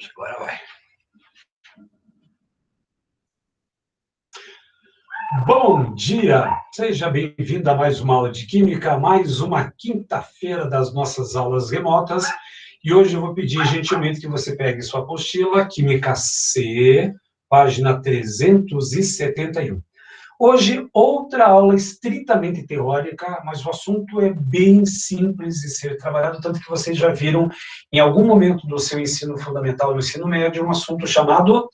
Agora vai. Bom dia! Seja bem-vindo a mais uma aula de Química, mais uma quinta-feira das nossas aulas remotas. E hoje eu vou pedir gentilmente que você pegue sua apostila, Química C, página 371. Hoje, outra aula estritamente teórica, mas o assunto é bem simples de ser trabalhado, tanto que vocês já viram em algum momento do seu ensino fundamental e no ensino médio um assunto chamado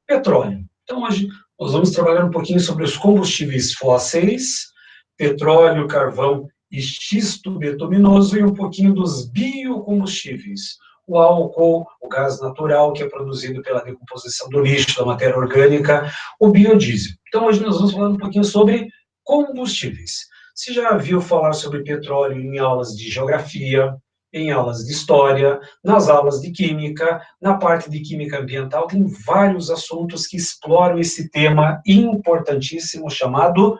petróleo. Então, hoje, nós vamos trabalhar um pouquinho sobre os combustíveis fósseis, petróleo, carvão e xisto bituminoso, e um pouquinho dos biocombustíveis, o álcool, o gás natural, que é produzido pela decomposição do lixo, da matéria orgânica, o biodiesel. Então, hoje nós vamos falar um pouquinho sobre combustíveis. Você já viu falar sobre petróleo em aulas de geografia, em aulas de história, nas aulas de química, na parte de química ambiental, tem vários assuntos que exploram esse tema importantíssimo chamado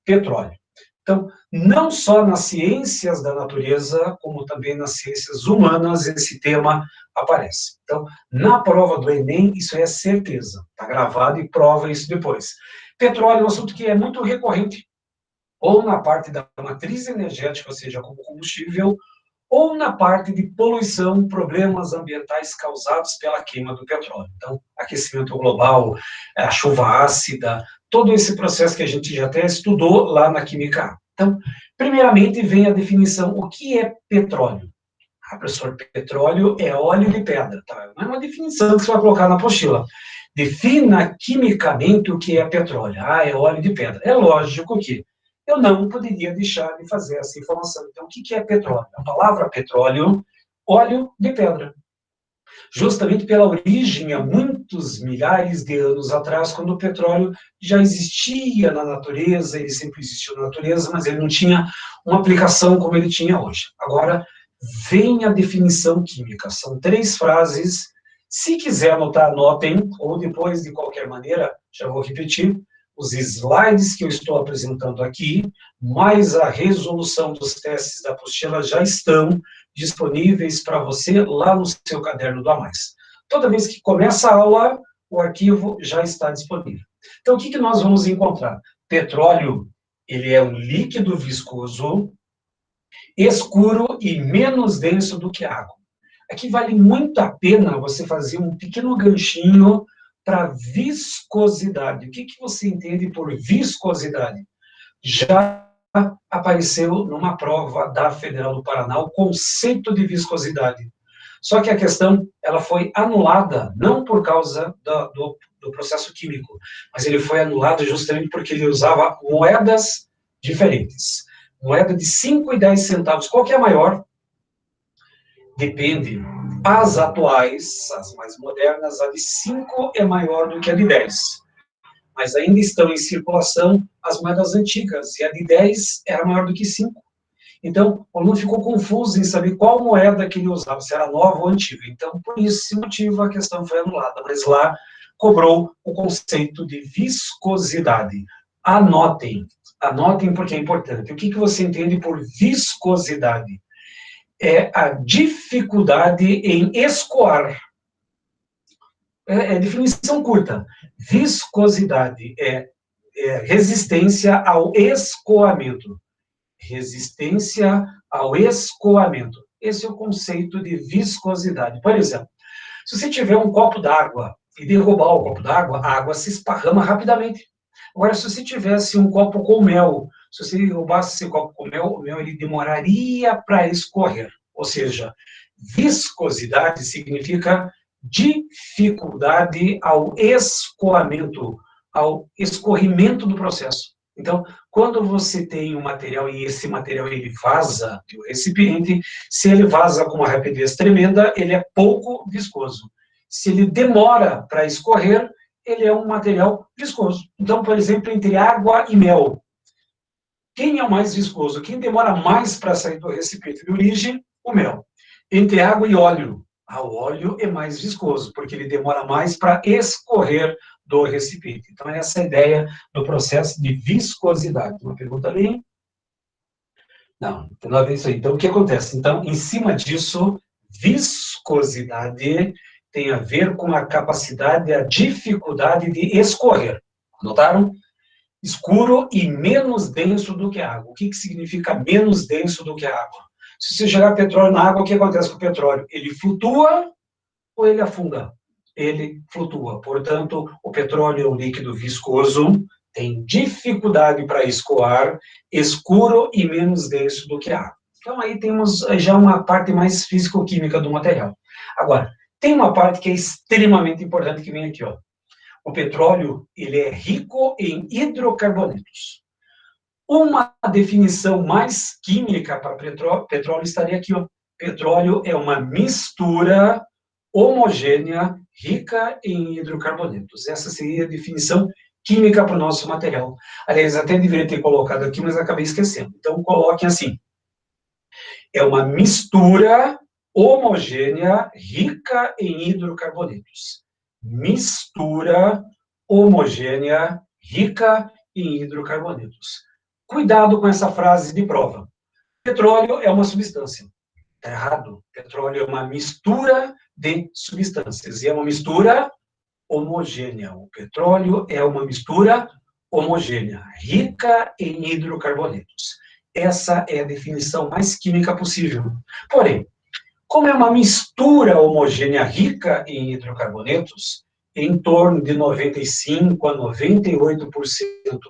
petróleo. Então, não só nas ciências da natureza, como também nas ciências humanas, esse tema aparece. Então, na prova do Enem, isso é certeza. Está gravado e prova isso depois. Petróleo é um assunto que é muito recorrente, ou na parte da matriz energética, ou seja, como combustível, ou na parte de poluição, problemas ambientais causados pela queima do petróleo. Então, aquecimento global, a chuva ácida, todo esse processo que a gente já até estudou lá na Química A. Então, primeiramente vem a definição, o que é petróleo? Ah, professor, petróleo é óleo de pedra, tá? Não é uma definição que você vai colocar na apostila. Defina quimicamente o que é petróleo. Ah, é óleo de pedra. É lógico que eu não poderia deixar de fazer essa informação. Então, o que é petróleo? A palavra petróleo, óleo de pedra. Justamente pela origem, há muitos milhares de anos atrás, quando o petróleo já existia na natureza, ele sempre existiu na natureza, mas ele não tinha uma aplicação como ele tinha hoje. Agora, vem a definição química. São 3 frases. Se quiser anotar, anotem, ou depois, de qualquer maneira, já vou repetir, os slides que eu estou apresentando aqui, mais a resolução dos testes da apostila já estão disponíveis para você lá no seu caderno do A Mais. Toda vez que começa a aula, o arquivo já está disponível. Então, o que nós vamos encontrar? Petróleo, ele é um líquido viscoso, escuro e menos denso do que água. Aqui vale muito a pena você fazer um pequeno ganchinho para viscosidade. O que você entende por viscosidade? Já apareceu numa prova da Federal do Paraná o conceito de viscosidade. Só que a questão, ela foi anulada, não por causa do processo químico, mas ele foi anulado justamente porque ele usava moedas diferentes. Moeda de 5 e 10 centavos. Qual que é a maior? Depende. As atuais, as mais modernas, a de 5 é maior do que a de 10. Mas ainda estão em circulação as moedas antigas, e a de 10 era maior do que 5. Então, o aluno ficou confuso em saber qual moeda que ele usava, se era nova ou antiga. Então, por esse motivo, a questão foi anulada. Mas lá cobrou o conceito de viscosidade. Anotem porque é importante. O que você entende por viscosidade? É a dificuldade em escoar. É definição curta. Viscosidade é resistência ao escoamento. Resistência ao escoamento. Esse é o conceito de viscosidade. Por exemplo, se você tiver um copo d'água e derrubar o copo d'água, a água se esparrama rapidamente. Agora, se você tivesse um copo com mel, se você derrubasse esse copo com mel, o mel ele demoraria para escorrer. Ou seja, viscosidade significa dificuldade ao escoamento, ao escorrimento do processo. Então, quando você tem um material e esse material ele vaza do recipiente, se ele vaza com uma rapidez tremenda, ele é pouco viscoso. Se ele demora para escorrer, ele é um material viscoso. Então, por exemplo, entre água e mel, quem é o mais viscoso? Quem demora mais para sair do recipiente de origem? O mel. Entre água e óleo, o óleo é mais viscoso, porque ele demora mais para escorrer do recipiente. Então, essa é a ideia do processo de viscosidade. Uma pergunta ali? Não tem nada a ver isso aí. Então, o que acontece? Então, em cima disso, viscosidade tem a ver com a capacidade, a dificuldade de escorrer. Notaram? Escuro e menos denso do que a água. O que significa menos denso do que a água? Se você jogar petróleo na água, o que acontece com o petróleo? Ele flutua ou ele afunda? Ele flutua. Portanto, o petróleo é um líquido viscoso, tem dificuldade para escoar, escuro e menos denso do que a água. Então, aí temos já uma parte mais físico-química do material. Agora, tem uma parte que é extremamente importante que vem aqui, ó. O petróleo, ele é rico em hidrocarbonetos. Uma definição mais química para petróleo estaria aqui, ó. Petróleo é uma mistura homogênea, rica em hidrocarbonetos. Essa seria a definição química para o nosso material. Aliás, até deveria ter colocado aqui, mas acabei esquecendo. Então, coloquem assim. É uma mistura homogênea, rica em hidrocarbonetos. Mistura homogênea, rica em hidrocarbonetos. Cuidado com essa frase de prova. Petróleo é uma substância. Está errado. Petróleo é uma mistura de substâncias. E é uma mistura homogênea. O petróleo é uma mistura homogênea, rica em hidrocarbonetos. Essa é a definição mais química possível. Porém, como é uma mistura homogênea rica em hidrocarbonetos, em torno de 95% a 98%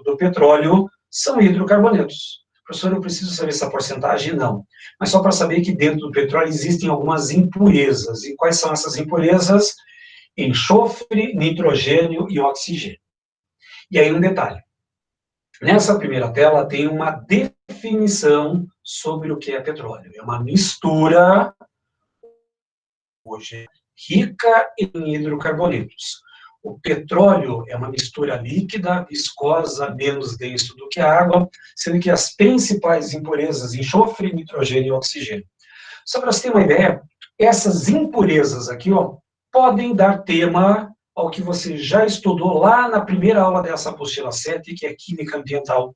do petróleo são hidrocarbonetos. Professor, eu preciso saber essa porcentagem? Não. Mas só para saber que dentro do petróleo existem algumas impurezas. E quais são essas impurezas? Enxofre, nitrogênio e oxigênio. E aí um detalhe. Nessa primeira tela tem uma definição sobre o que é petróleo. É uma mistura hoje rica em hidrocarbonetos. O petróleo é uma mistura líquida, viscosa, menos denso do que a água, sendo que as principais impurezas, enxofre, nitrogênio e oxigênio. Só para você ter uma ideia, essas impurezas aqui, ó, podem dar tema ao que você já estudou lá na primeira aula dessa apostila 7, que é Química Ambiental.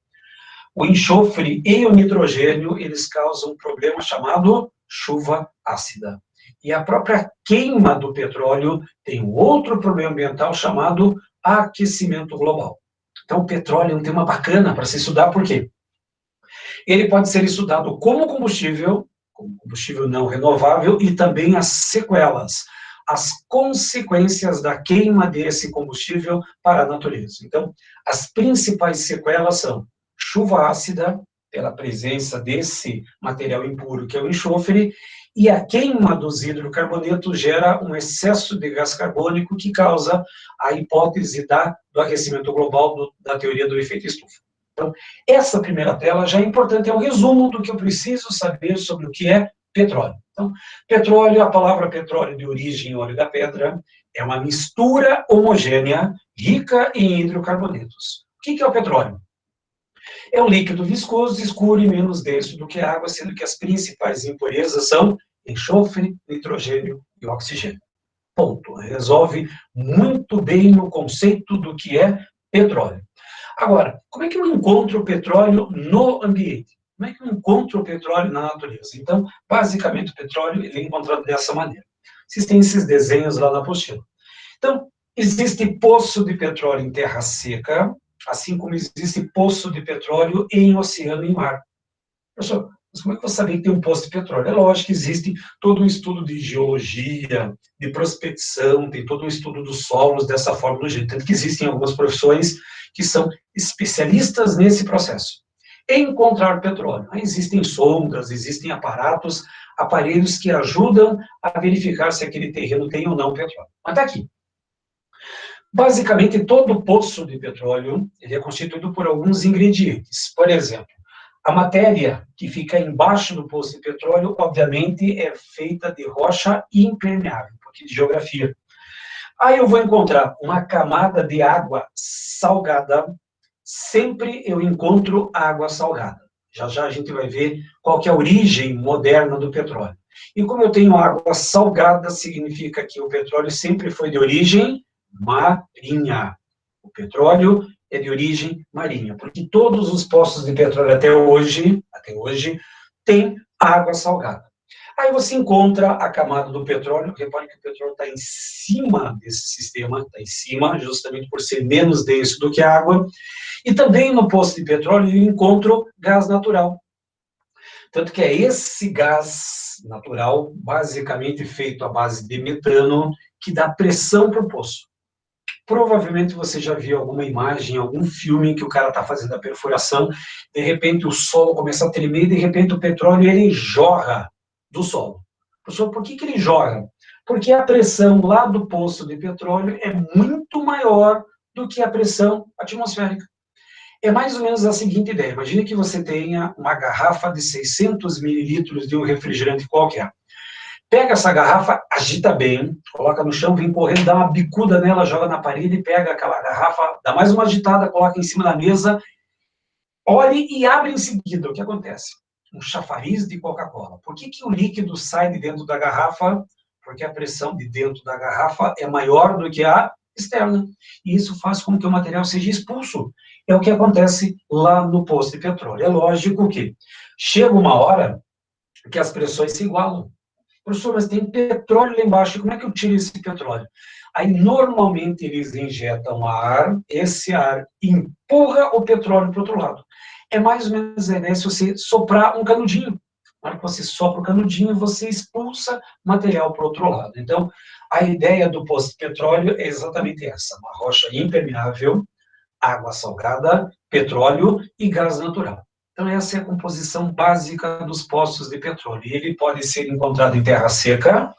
O enxofre e o nitrogênio, eles causam um problema chamado chuva ácida. E a própria queima do petróleo tem um outro problema ambiental chamado aquecimento global. Então, o petróleo é um tema bacana para se estudar, por quê? Ele pode ser estudado como combustível não renovável, e também as sequelas, as consequências da queima desse combustível para a natureza. Então, as principais sequelas são chuva ácida, pela presença desse material impuro que é o enxofre, e a queima dos hidrocarbonetos gera um excesso de gás carbônico que causa a hipótese do aquecimento global, da teoria do efeito estufa. Então, essa primeira tela já é importante, é um resumo do que eu preciso saber sobre o que é petróleo. Então, petróleo, a palavra petróleo de origem óleo da pedra, é uma mistura homogênea, rica em hidrocarbonetos. O que é o petróleo? É um líquido viscoso, escuro e menos denso do que a água, sendo que as principais impurezas são enxofre, nitrogênio e oxigênio. Ponto. Resolve muito bem o conceito do que é petróleo. Agora, como é que eu encontro o petróleo no ambiente? Como é que eu encontro o petróleo na natureza? Então, basicamente, o petróleo ele é encontrado dessa maneira. Existem esses desenhos lá na apostila. Então, existe poço de petróleo em terra seca, assim como existe poço de petróleo em oceano e mar. Professor, mas como é que eu vou saber que tem um poço de petróleo? É lógico que existe todo um estudo de geologia, de prospecção, tem todo um estudo dos solos dessa forma, do jeito. Tanto que existem algumas profissões que são especialistas nesse processo. Encontrar petróleo. Aí existem sondas, existem aparatos, aparelhos que ajudam a verificar se aquele terreno tem ou não petróleo. Mas está aqui. Basicamente, todo poço de petróleo ele é constituído por alguns ingredientes. Por exemplo, a matéria que fica embaixo do poço de petróleo, obviamente, é feita de rocha impermeável, um pouquinho de geografia. Aí eu vou encontrar uma camada de água salgada, sempre eu encontro água salgada. Já já a gente vai ver qual que é a origem moderna do petróleo. E como eu tenho água salgada, significa que o petróleo sempre foi de origem marinha. O petróleo é de origem marinha, porque todos os poços de petróleo até hoje têm água salgada. Aí você encontra a camada do petróleo, repare que o petróleo está em cima desse sistema, está em cima, justamente por ser menos denso do que a água, e também no poço de petróleo eu encontro gás natural. Tanto que é esse gás natural, basicamente feito à base de metano, que dá pressão para o poço. Provavelmente você já viu alguma imagem, algum filme em que o cara está fazendo a perfuração, de repente o solo começa a tremer, de repente o petróleo ele jorra do solo. Professor, por que ele jorra? Porque a pressão lá do poço de petróleo é muito maior do que a pressão atmosférica. É mais ou menos a seguinte ideia. Imagine que você tenha uma garrafa de 600 mililitros de um refrigerante qualquer. Pega essa garrafa, agita bem, coloca no chão, vem correndo, dá uma bicuda nela, joga na parede, pega aquela garrafa, dá mais uma agitada, coloca em cima da mesa, olhe e abre em seguida. O que acontece? Um chafariz de Coca-Cola. Por que o líquido sai de dentro da garrafa? Porque a pressão de dentro da garrafa é maior do que a externa. E isso faz com que o material seja expulso. É o que acontece lá no poço de petróleo. É lógico que chega uma hora que as pressões se igualam. Professor, mas tem petróleo lá embaixo, como é que eu tiro esse petróleo? Aí, normalmente, eles injetam ar, esse ar empurra o petróleo para o outro lado. É mais ou menos a ideia se você soprar um canudinho. Na hora que você sopra o canudinho, você expulsa material para o outro lado. Então, a ideia do poço de petróleo é exatamente essa, uma rocha impermeável, água salgada, petróleo e gás natural. Então, essa é a composição básica dos poços de petróleo. E ele pode ser encontrado em terra seca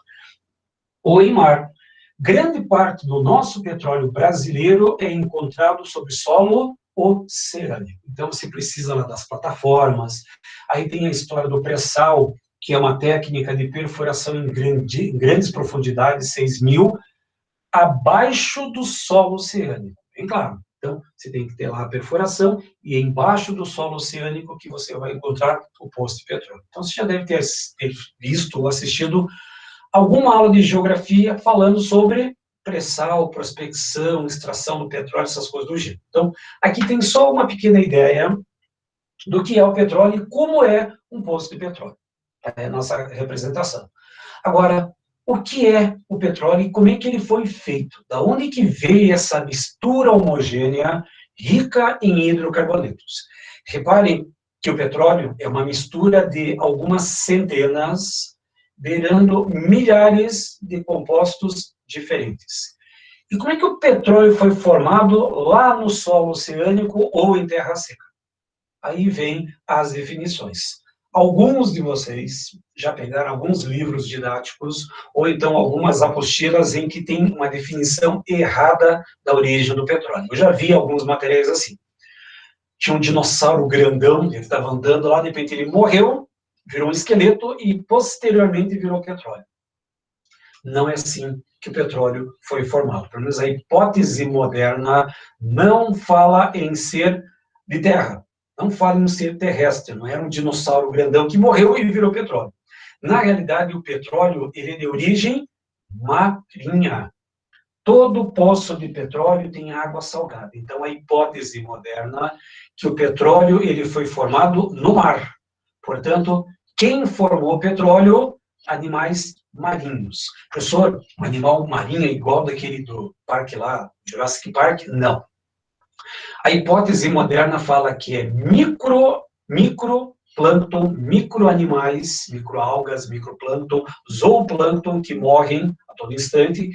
ou em mar. Grande parte do nosso petróleo brasileiro é encontrado sob solo oceânico. Então, você precisa lá das plataformas. Aí tem a história do pré-sal, que é uma técnica de perfuração em grandes profundidades, 6.000, abaixo do solo oceânico. Bem claro. Então, você tem que ter lá a perfuração e embaixo do solo oceânico que você vai encontrar o poço de petróleo. Então, você já deve ter visto ou assistido alguma aula de geografia falando sobre pré-sal, prospecção, extração do petróleo, essas coisas do gênero. Então, aqui tem só uma pequena ideia do que é o petróleo e como é um poço de petróleo. É a nossa representação. Agora, o que é o petróleo e como é que ele foi feito? Da onde que veio essa mistura homogênea rica em hidrocarbonetos? Reparem que o petróleo é uma mistura de algumas centenas, beirando milhares de compostos diferentes. E como é que o petróleo foi formado lá no solo oceânico ou em terra seca? Aí vem as definições. Alguns de vocês já pegaram alguns livros didáticos ou então algumas apostilas em que tem uma definição errada da origem do petróleo. Eu já vi alguns materiais assim. Tinha um dinossauro grandão, ele estava andando lá, de repente ele morreu, virou um esqueleto e posteriormente virou petróleo. Não é assim que o petróleo foi formado. Pelo menos a hipótese moderna não fala em ser de terra. Não fala em um ser terrestre, não era um dinossauro grandão que morreu e virou petróleo. Na realidade, o petróleo ele é de origem marinha. Todo poço de petróleo tem água salgada. Então, a hipótese moderna é que o petróleo ele foi formado no mar. Portanto, quem formou o petróleo? Animais marinhos. Professor, um animal marinho é igual daquele do parque lá, Jurassic Park? Não. A hipótese moderna fala que é microplâncton, microanimais, microalgas, microplâncton, zooplâncton que morrem a todo instante,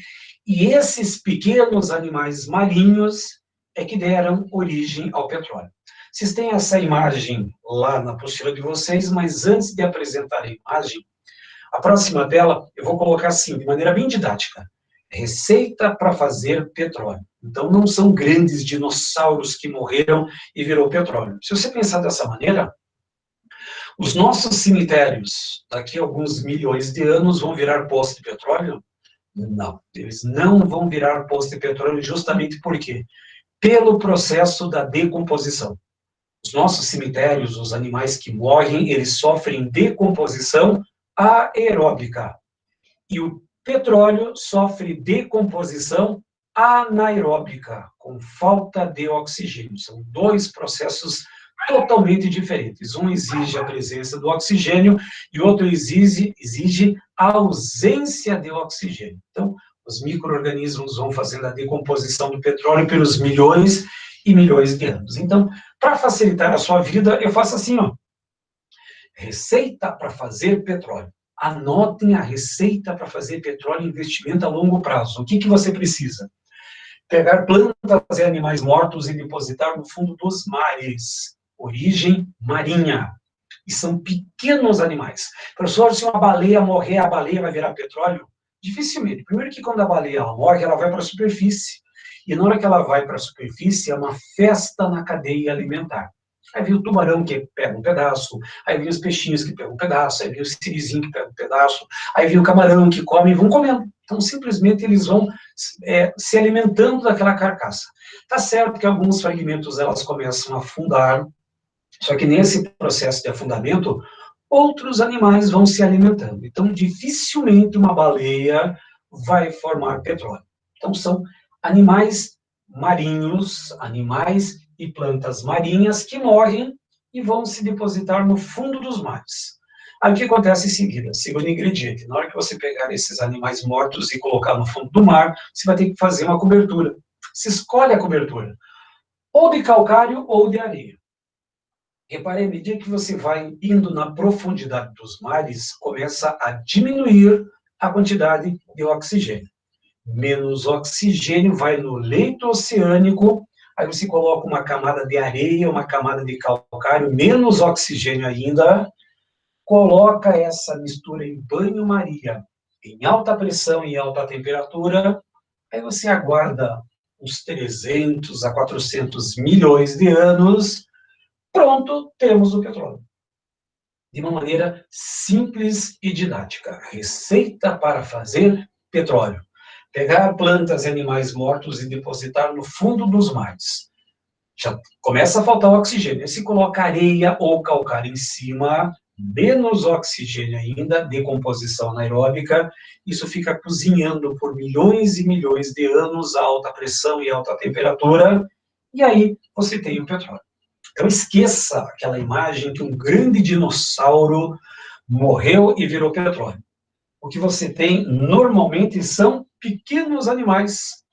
e esses pequenos animais marinhos é que deram origem ao petróleo. Vocês têm essa imagem lá na apostila de vocês, mas antes de apresentar a imagem, a próxima tela eu vou colocar assim, de maneira bem didática. Receita para fazer petróleo. Então, não são grandes dinossauros que morreram e virou petróleo. Se você pensar dessa maneira, os nossos cemitérios, daqui a alguns milhões de anos, vão virar poço de petróleo? Não, eles não vão virar poço de petróleo justamente por quê? Pelo processo da decomposição. Os nossos cemitérios, os animais que morrem, eles sofrem decomposição aeróbica. E o petróleo sofre decomposição anaeróbica, com falta de oxigênio. São dois processos totalmente diferentes. Um exige a presença do oxigênio e outro exige a ausência de oxigênio. Então, os micro-organismos vão fazendo a decomposição do petróleo pelos milhões e milhões de anos. Então, para facilitar a sua vida, eu faço assim, ó. Receita para fazer petróleo. Anotem a receita para fazer petróleo, investimento a longo prazo. O que você precisa? Pegar plantas e animais mortos e depositar no fundo dos mares. Origem marinha. E são pequenos animais. Professor, se uma baleia morrer, a baleia vai virar petróleo? Dificilmente. Primeiro que quando a baleia ela morre, ela vai para a superfície. E na hora que ela vai para a superfície, é uma festa na cadeia alimentar. Aí vem o tubarão que pega um pedaço, aí vem os peixinhos que pegam um pedaço, aí vem o sirizinho que pega um pedaço, aí vem o camarão que come e vão comendo. Então, simplesmente, eles vão se alimentando daquela carcaça. Tá certo que alguns fragmentos, elas começam a afundar, só que nesse processo de afundamento, outros animais vão se alimentando. Então, dificilmente uma baleia vai formar petróleo. Então, são animais marinhos, animais e plantas marinhas que morrem e vão se depositar no fundo dos mares. Aí o que acontece em seguida? Segundo ingrediente, na hora que você pegar esses animais mortos e colocar no fundo do mar, você vai ter que fazer uma cobertura. Você escolhe a cobertura, ou de calcário ou de areia. Repare, à medida que você vai indo na profundidade dos mares, começa a diminuir a quantidade de oxigênio. Menos oxigênio vai no leito oceânico, aí você coloca uma camada de areia, uma camada de calcário, menos oxigênio ainda, coloca essa mistura em banho-maria, em alta pressão e alta temperatura, aí você aguarda uns 300 a 400 milhões de anos, pronto, temos o petróleo. De uma maneira simples e didática. Receita para fazer petróleo. Pegar plantas e animais mortos e depositar no fundo dos mares. Já começa a faltar oxigênio. Se coloca areia ou calcário em cima, menos oxigênio ainda, decomposição anaeróbica, isso fica cozinhando por milhões e milhões de anos a alta pressão e alta temperatura, e aí você tem o petróleo. Então, esqueça aquela imagem que um grande dinossauro morreu e virou petróleo. O que você tem, normalmente, são pequenos animais,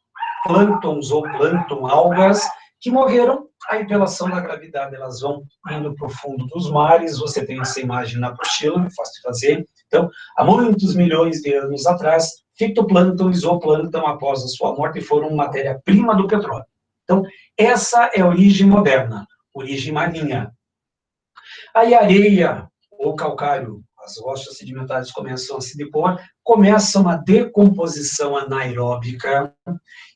plânctons ou plâncton, algas, que morreram, aí pela ação da gravidade, elas vão indo para o fundo dos mares, você tem essa imagem na apostila, é fácil de fazer. Então, há muitos milhões de anos atrás, fitoplâncton e zooplâncton, após a sua morte, foram matéria-prima do petróleo. Então, essa é a origem moderna. Origem marinha. Aí a areia ou calcário, as rochas sedimentares começam a se depor, começa uma decomposição anaeróbica,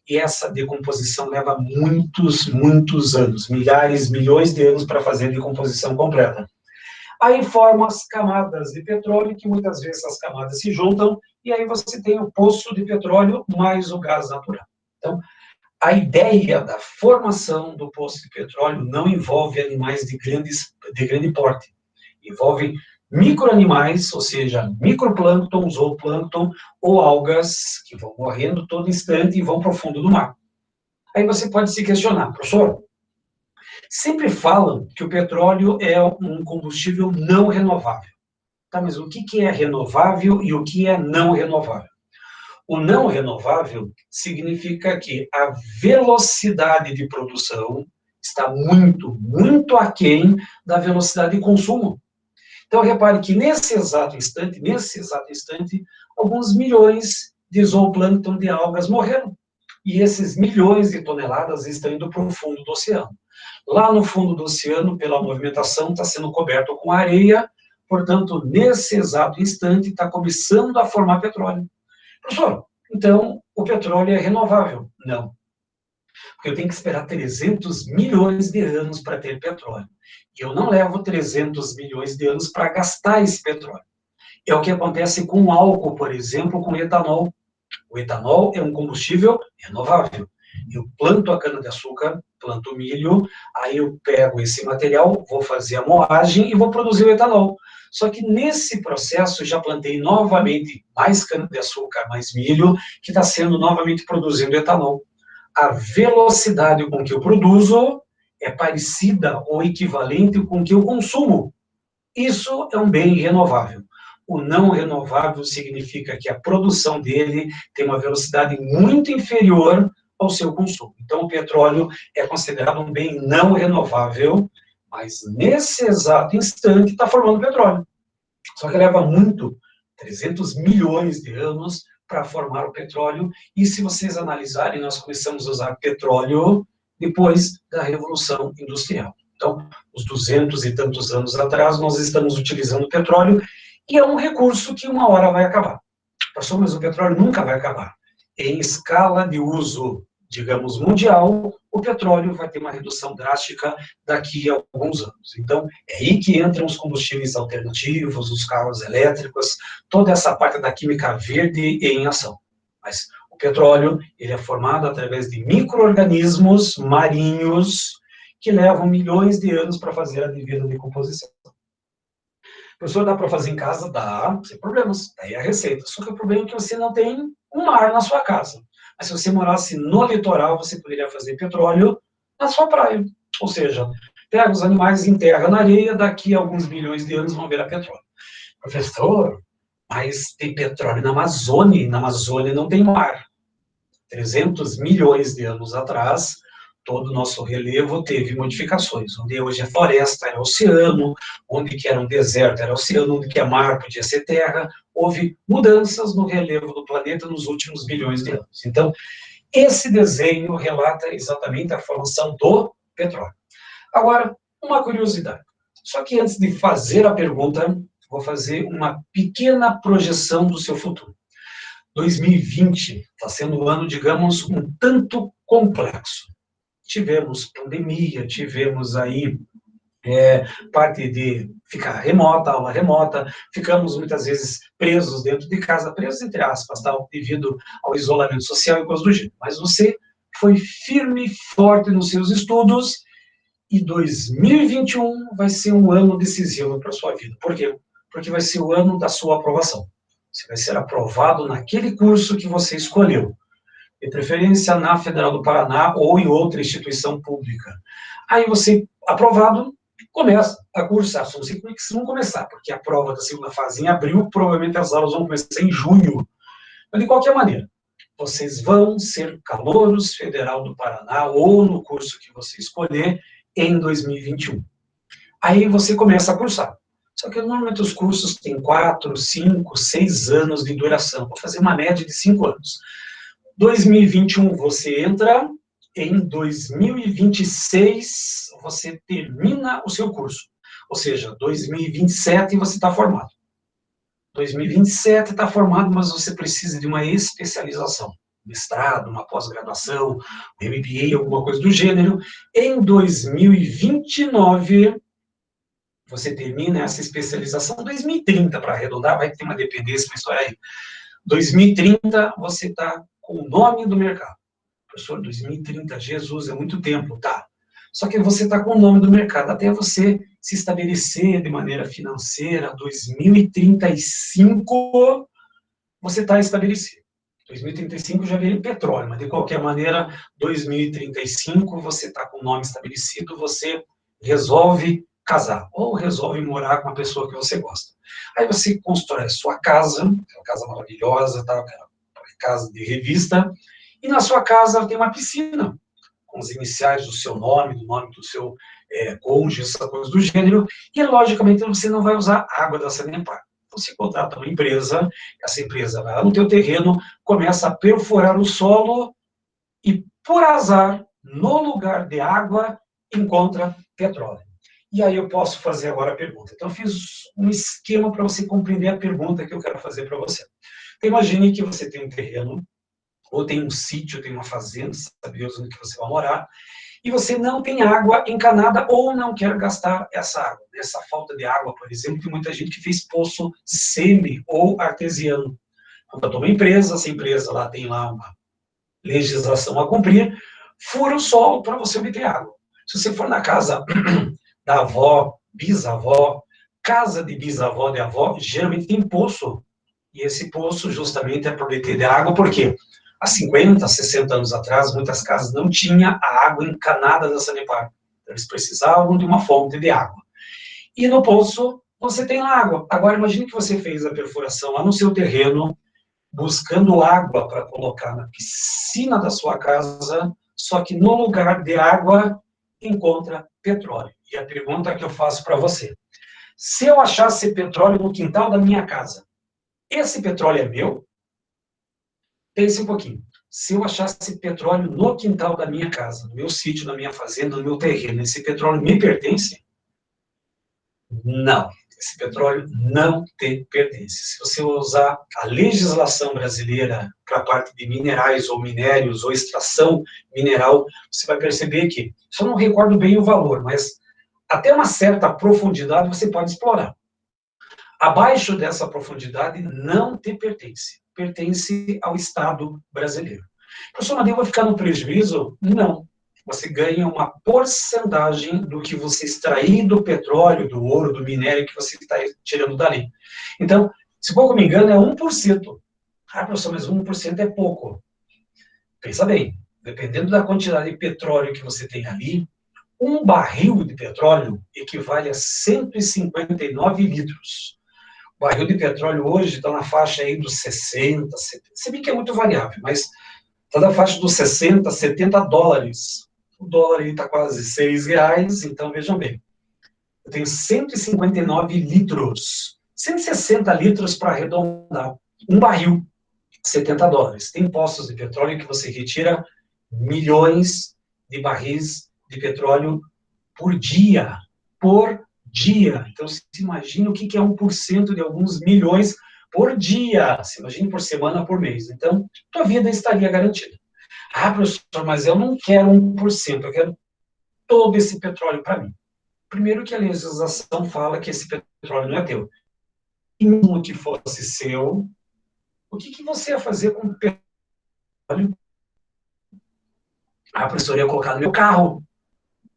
e essa decomposição leva muitos anos, milhares, milhões de anos para fazer a decomposição completa. Aí formam as camadas de petróleo, que muitas vezes as camadas se juntam, e aí você tem o poço de petróleo mais o gás natural. Então, a ideia da formação do poço de petróleo não envolve animais de grande porte. Envolve microanimais, ou seja, microplâncton, zooplâncton ou algas que vão morrendo todo instante e vão para o fundo do mar. Aí você pode se questionar, professor, sempre falam que o petróleo é um combustível não renovável. Tá, mas o que é renovável e o que é não renovável? O não renovável significa que a velocidade de produção está muito aquém da velocidade de consumo. Então, repare que nesse exato instante, alguns milhões de zooplâncton de algas morreram. E esses milhões de toneladas estão indo para o fundo do oceano. Lá no fundo do oceano, pela movimentação, está sendo coberto com areia, portanto, nesse exato instante, está começando a formar petróleo. Professor, então o petróleo é renovável? Não. Porque eu tenho que esperar 300 milhões de anos para ter petróleo. E eu não levo 300 milhões de anos para gastar esse petróleo. É o que acontece com o álcool, por exemplo, com o etanol. O etanol é um combustível renovável. Eu planto a cana-de-açúcar, planto o milho, aí eu pego esse material, vou fazer a moagem e vou produzir o etanol. Só que nesse processo já plantei novamente mais cana-de-açúcar, mais milho, que está sendo novamente produzindo etanol. A velocidade com que eu produzo é parecida ou equivalente com o que eu consumo. Isso é um bem renovável. O não renovável significa que a produção dele tem uma velocidade muito inferior ao seu consumo. Então, o petróleo é considerado um bem não renovável, mas nesse exato instante está formando petróleo. Só que leva muito, 300 milhões de anos para formar o petróleo, e se vocês analisarem, nós começamos a usar petróleo depois da Revolução Industrial. Então, os 200 e tantos anos atrás, nós estamos utilizando petróleo, e é um recurso que uma hora vai acabar. Pastor, mas o petróleo nunca vai acabar. Em escala de uso, digamos, mundial, o petróleo vai ter uma redução drástica daqui a alguns anos. Então, é aí que entram os combustíveis alternativos, os carros elétricos, toda essa parte da química verde em ação. Mas o petróleo, ele é formado através de micro-organismos marinhos que levam milhões de anos para fazer a devida decomposição. Professor, dá para fazer em casa? Dá, sem problemas. Daí é a receita. Só que o problema é que você não tem um mar na sua casa. Mas se você morasse no litoral, você poderia fazer petróleo na sua praia. Ou seja, pega os animais, enterra na areia, daqui a alguns bilhões de anos vão virar petróleo. Professor, mas tem petróleo na Amazônia, e na Amazônia não tem mar. 300 milhões de anos atrás, todo o nosso relevo teve modificações. Onde hoje é floresta, era oceano, onde que era um deserto, era oceano, onde que é mar, podia ser terra. Houve mudanças no relevo do planeta nos últimos bilhões de anos. Então, esse desenho relata exatamente a formação do petróleo. Agora, uma curiosidade. Só que antes de fazer a pergunta, vou fazer uma pequena projeção do seu futuro. 2020 está sendo um ano, digamos, um tanto complexo. Tivemos pandemia, tivemos aí parte de ficar remota, aula remota, ficamos muitas vezes presos dentro de casa, presos entre aspas, tá? Devido ao isolamento social e coisas do gênero. Mas você foi firme e forte nos seus estudos e 2021 vai ser um ano decisivo para a sua vida. Por quê? Porque vai ser o ano da sua aprovação. Você vai ser aprovado naquele curso que você escolheu, de preferência na Federal do Paraná ou em outra instituição pública. Aí você, aprovado, começa a cursar. São 5 meses que vão começar, porque a prova da segunda fase em abril, provavelmente as aulas vão começar em junho. Mas, de qualquer maneira, vocês vão ser calouros Federal do Paraná ou no curso que você escolher em 2021. Aí você começa a cursar. Só que normalmente os cursos têm 4, 5, 6 anos de duração. Vou fazer uma média de 5 anos. 2021 você entra, em 2026 você termina o seu curso. Ou seja, 2027 você está formado. 2027 está formado, mas você precisa de uma especialização. Mestrado, uma pós-graduação, um MBA, alguma coisa do gênero. Em 2029 você termina essa especialização. 2030, para arredondar, vai ter uma dependência, mas olha aí. 2030, você está com o nome do mercado. Professor, 2030, Jesus, é muito tempo, tá. Só que você está com o nome do mercado, até você se estabelecer de maneira financeira, 2035, você está estabelecido. 2035 já veio petróleo, mas de qualquer maneira, 2035 você está com o nome estabelecido, você resolve casar, ou resolve morar com a pessoa que você gosta. Aí você constrói a sua casa, uma casa maravilhosa, tá? Aquela casa de revista, e na sua casa tem uma piscina, com os iniciais do seu nome, do nome do seu cônjuge, essa coisa do gênero, e logicamente você não vai usar água da Sanepar. Então você contrata uma empresa, essa empresa vai lá no teu terreno, começa a perfurar o solo, e por azar, no lugar de água, encontra petróleo. E aí eu posso fazer agora a pergunta. Então eu fiz um esquema para você compreender a pergunta que eu quero fazer para você. Então, imagine que você tem um terreno, ou tem um sítio, tem uma fazenda, sabe Deus onde que você vai morar, e você não tem água encanada ou não quer gastar essa água. Essa falta de água, por exemplo, tem muita gente que fez poço semi ou artesiano. Contratou uma empresa, essa empresa lá tem lá uma legislação a cumprir, fura o solo para você obter água. Se você for na casa da avó, bisavó, casa de bisavó, de avó, geralmente tem poço. E esse poço justamente é para obter de água, por quê? Há 50, 60 anos atrás, muitas casas não tinham a água encanada da Sanepar. Eles precisavam de uma fonte de água. E no poço, você tem água. Agora, imagine que você fez a perfuração lá no seu terreno, buscando água para colocar na piscina da sua casa, só que no lugar de água, encontra petróleo. E a pergunta que eu faço para você: se eu achasse petróleo no quintal da minha casa, esse petróleo é meu? Pense um pouquinho. Se eu achasse petróleo no quintal da minha casa, no meu sítio, na minha fazenda, no meu terreno, esse petróleo me pertence? Não. Esse petróleo não te pertence. Se você usar a legislação brasileira para a parte de minerais ou minérios ou extração mineral, você vai perceber que, só não recordo bem o valor, mas até uma certa profundidade você pode explorar. Abaixo dessa profundidade não te pertence. Pertence ao Estado brasileiro. Professor Amadeu, vai ficar no prejuízo? Não. Você ganha uma porcentagem do que você extrair do petróleo, do ouro, do minério que você está tirando dali. Então, se pouco me engano, é 1%. Ah, professor, mas 1% é pouco. Pensa bem, dependendo da quantidade de petróleo que você tem ali, um barril de petróleo equivale a 159 litros. O barril de petróleo hoje está na faixa aí dos 60, 70, se bem que é muito variável, mas está na faixa dos 60, 70 dólares. O dólar está quase R$6, então vejam bem. Eu tenho 159 litros, 160 litros para arredondar. Um barril, 70 dólares. Tem postos de petróleo que você retira milhões de barris de petróleo por dia. Por dia. Então, se imagina o que é 1% de alguns milhões por dia. Se imagine por semana, por mês. Então, tua vida estaria garantida. Ah, professor, mas eu não quero 1%, eu quero todo esse petróleo para mim. Primeiro que a legislação fala que esse petróleo não é teu. E mesmo que fosse seu, o que você ia fazer com o petróleo? Ah, professor, eu ia colocar no meu carro.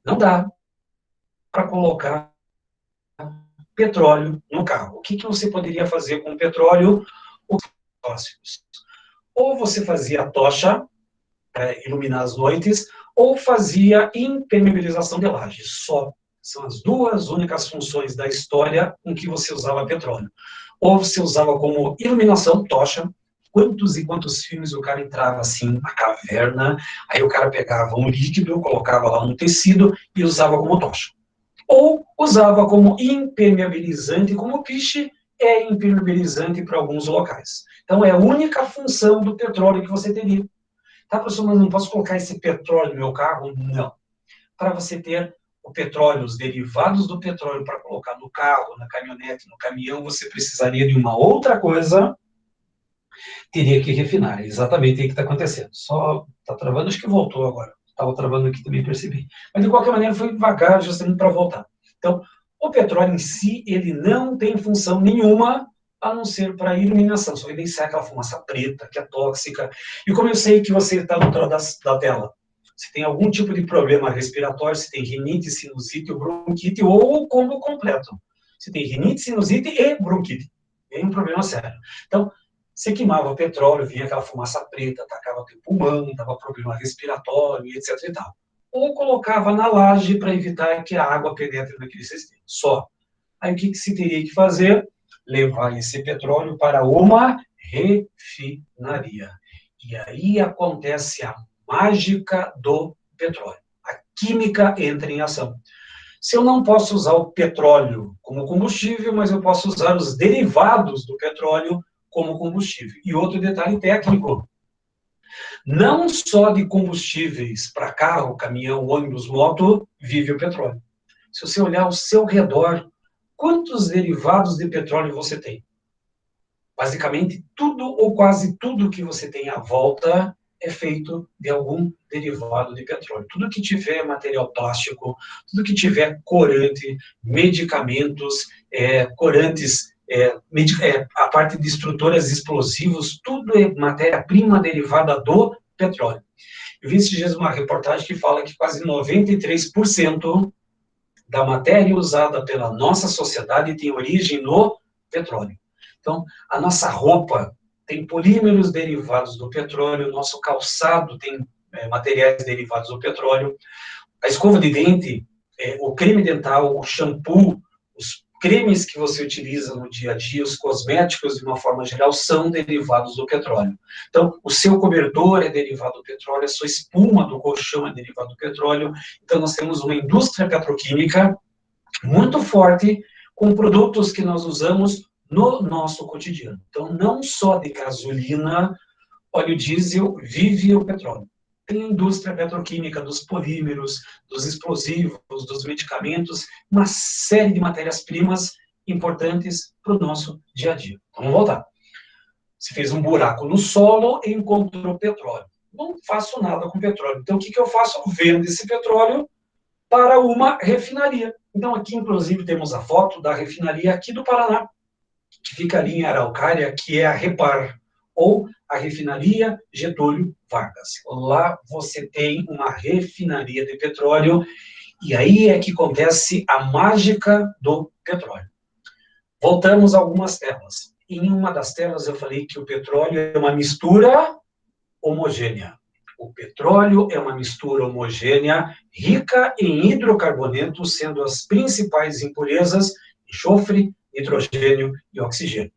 Não dá para colocar petróleo no carro. O que você poderia fazer com o petróleo? Os fósseis. Ou você fazia a tocha para iluminar as noites, ou fazia impermeabilização de laje. Só. São as duas únicas funções da história em que você usava petróleo. Ou você usava como iluminação, tocha. Quantos e quantos filmes o cara entrava assim na caverna, aí o cara pegava um líquido, colocava lá um tecido e usava como tocha. Ou usava como impermeabilizante, como piche é impermeabilizante para alguns locais. Então, é a única função do petróleo que você teria. Tá, professor, mas não posso colocar esse petróleo no meu carro? Não. Para você ter o petróleo, os derivados do petróleo para colocar no carro, na caminhonete, no caminhão, você precisaria de uma outra coisa, teria que refinar. É exatamente aí que está acontecendo. Só está travando, acho que voltou agora. Estava travando aqui, também percebi. Mas, de qualquer maneira, foi devagar, justamente para voltar. Então, o petróleo em si, ele não tem função nenhuma a não ser para iluminação, só ele sai aquela fumaça preta, que é tóxica. E como eu sei que você está no outro lado da tela, se tem algum tipo de problema respiratório, se tem rinite, sinusite ou bronquite, ou o combo completo. Se tem rinite, sinusite e bronquite. É um problema sério. Então, você queimava o petróleo, vinha aquela fumaça preta, atacava o teu pulmão, dava problema respiratório, etc e tal. Ou colocava na laje para evitar que a água penetre naquele sistema. Só. Aí o que se teria que fazer? Levar esse petróleo para uma refinaria. E aí acontece a mágica do petróleo. A química entra em ação. Se eu não posso usar o petróleo como combustível, mas eu posso usar os derivados do petróleo como combustível. E outro detalhe técnico, não só de combustíveis para carro, caminhão, ônibus, moto, vive o petróleo. Se você olhar ao seu redor, quantos derivados de petróleo você tem? Basicamente, tudo ou quase tudo que você tem à volta é feito de algum derivado de petróleo. Tudo que tiver material plástico, tudo que tiver corante, medicamentos, corantes, a parte de estruturas explosivos, tudo é matéria-prima derivada do petróleo. Eu vi esses dias uma reportagem que fala que quase 93% da matéria usada pela nossa sociedade tem origem no petróleo. Então, a nossa roupa tem polímeros derivados do petróleo, o nosso calçado tem materiais derivados do petróleo, a escova de dente o creme dental, o shampoo, os cremes que você utiliza no dia a dia, os cosméticos, de uma forma geral, são derivados do petróleo. Então, o seu cobertor é derivado do petróleo, a sua espuma do colchão é derivado do petróleo. Então, nós temos uma indústria petroquímica muito forte, com produtos que nós usamos no nosso cotidiano. Então, não só de gasolina, óleo diesel, vive o petróleo. Tem a indústria petroquímica dos polímeros, dos explosivos, dos medicamentos, uma série de matérias-primas importantes para o nosso dia a dia. Então, vamos voltar. Você fez um buraco no solo e encontrou petróleo. Não faço nada com petróleo. Então, o que eu faço? Eu vendo esse petróleo para uma refinaria. Então, aqui, inclusive, temos a foto da refinaria aqui do Paraná, que fica ali em Araucária, que é a Repar, ou a refinaria Getúlio Vargas. Lá você tem uma refinaria de petróleo, e aí é que acontece a mágica do petróleo. Voltamos a algumas telas. Em uma das telas eu falei que o petróleo é uma mistura homogênea. O petróleo é uma mistura homogênea, rica em hidrocarbonetos, sendo as principais impurezas enxofre, nitrogênio e oxigênio.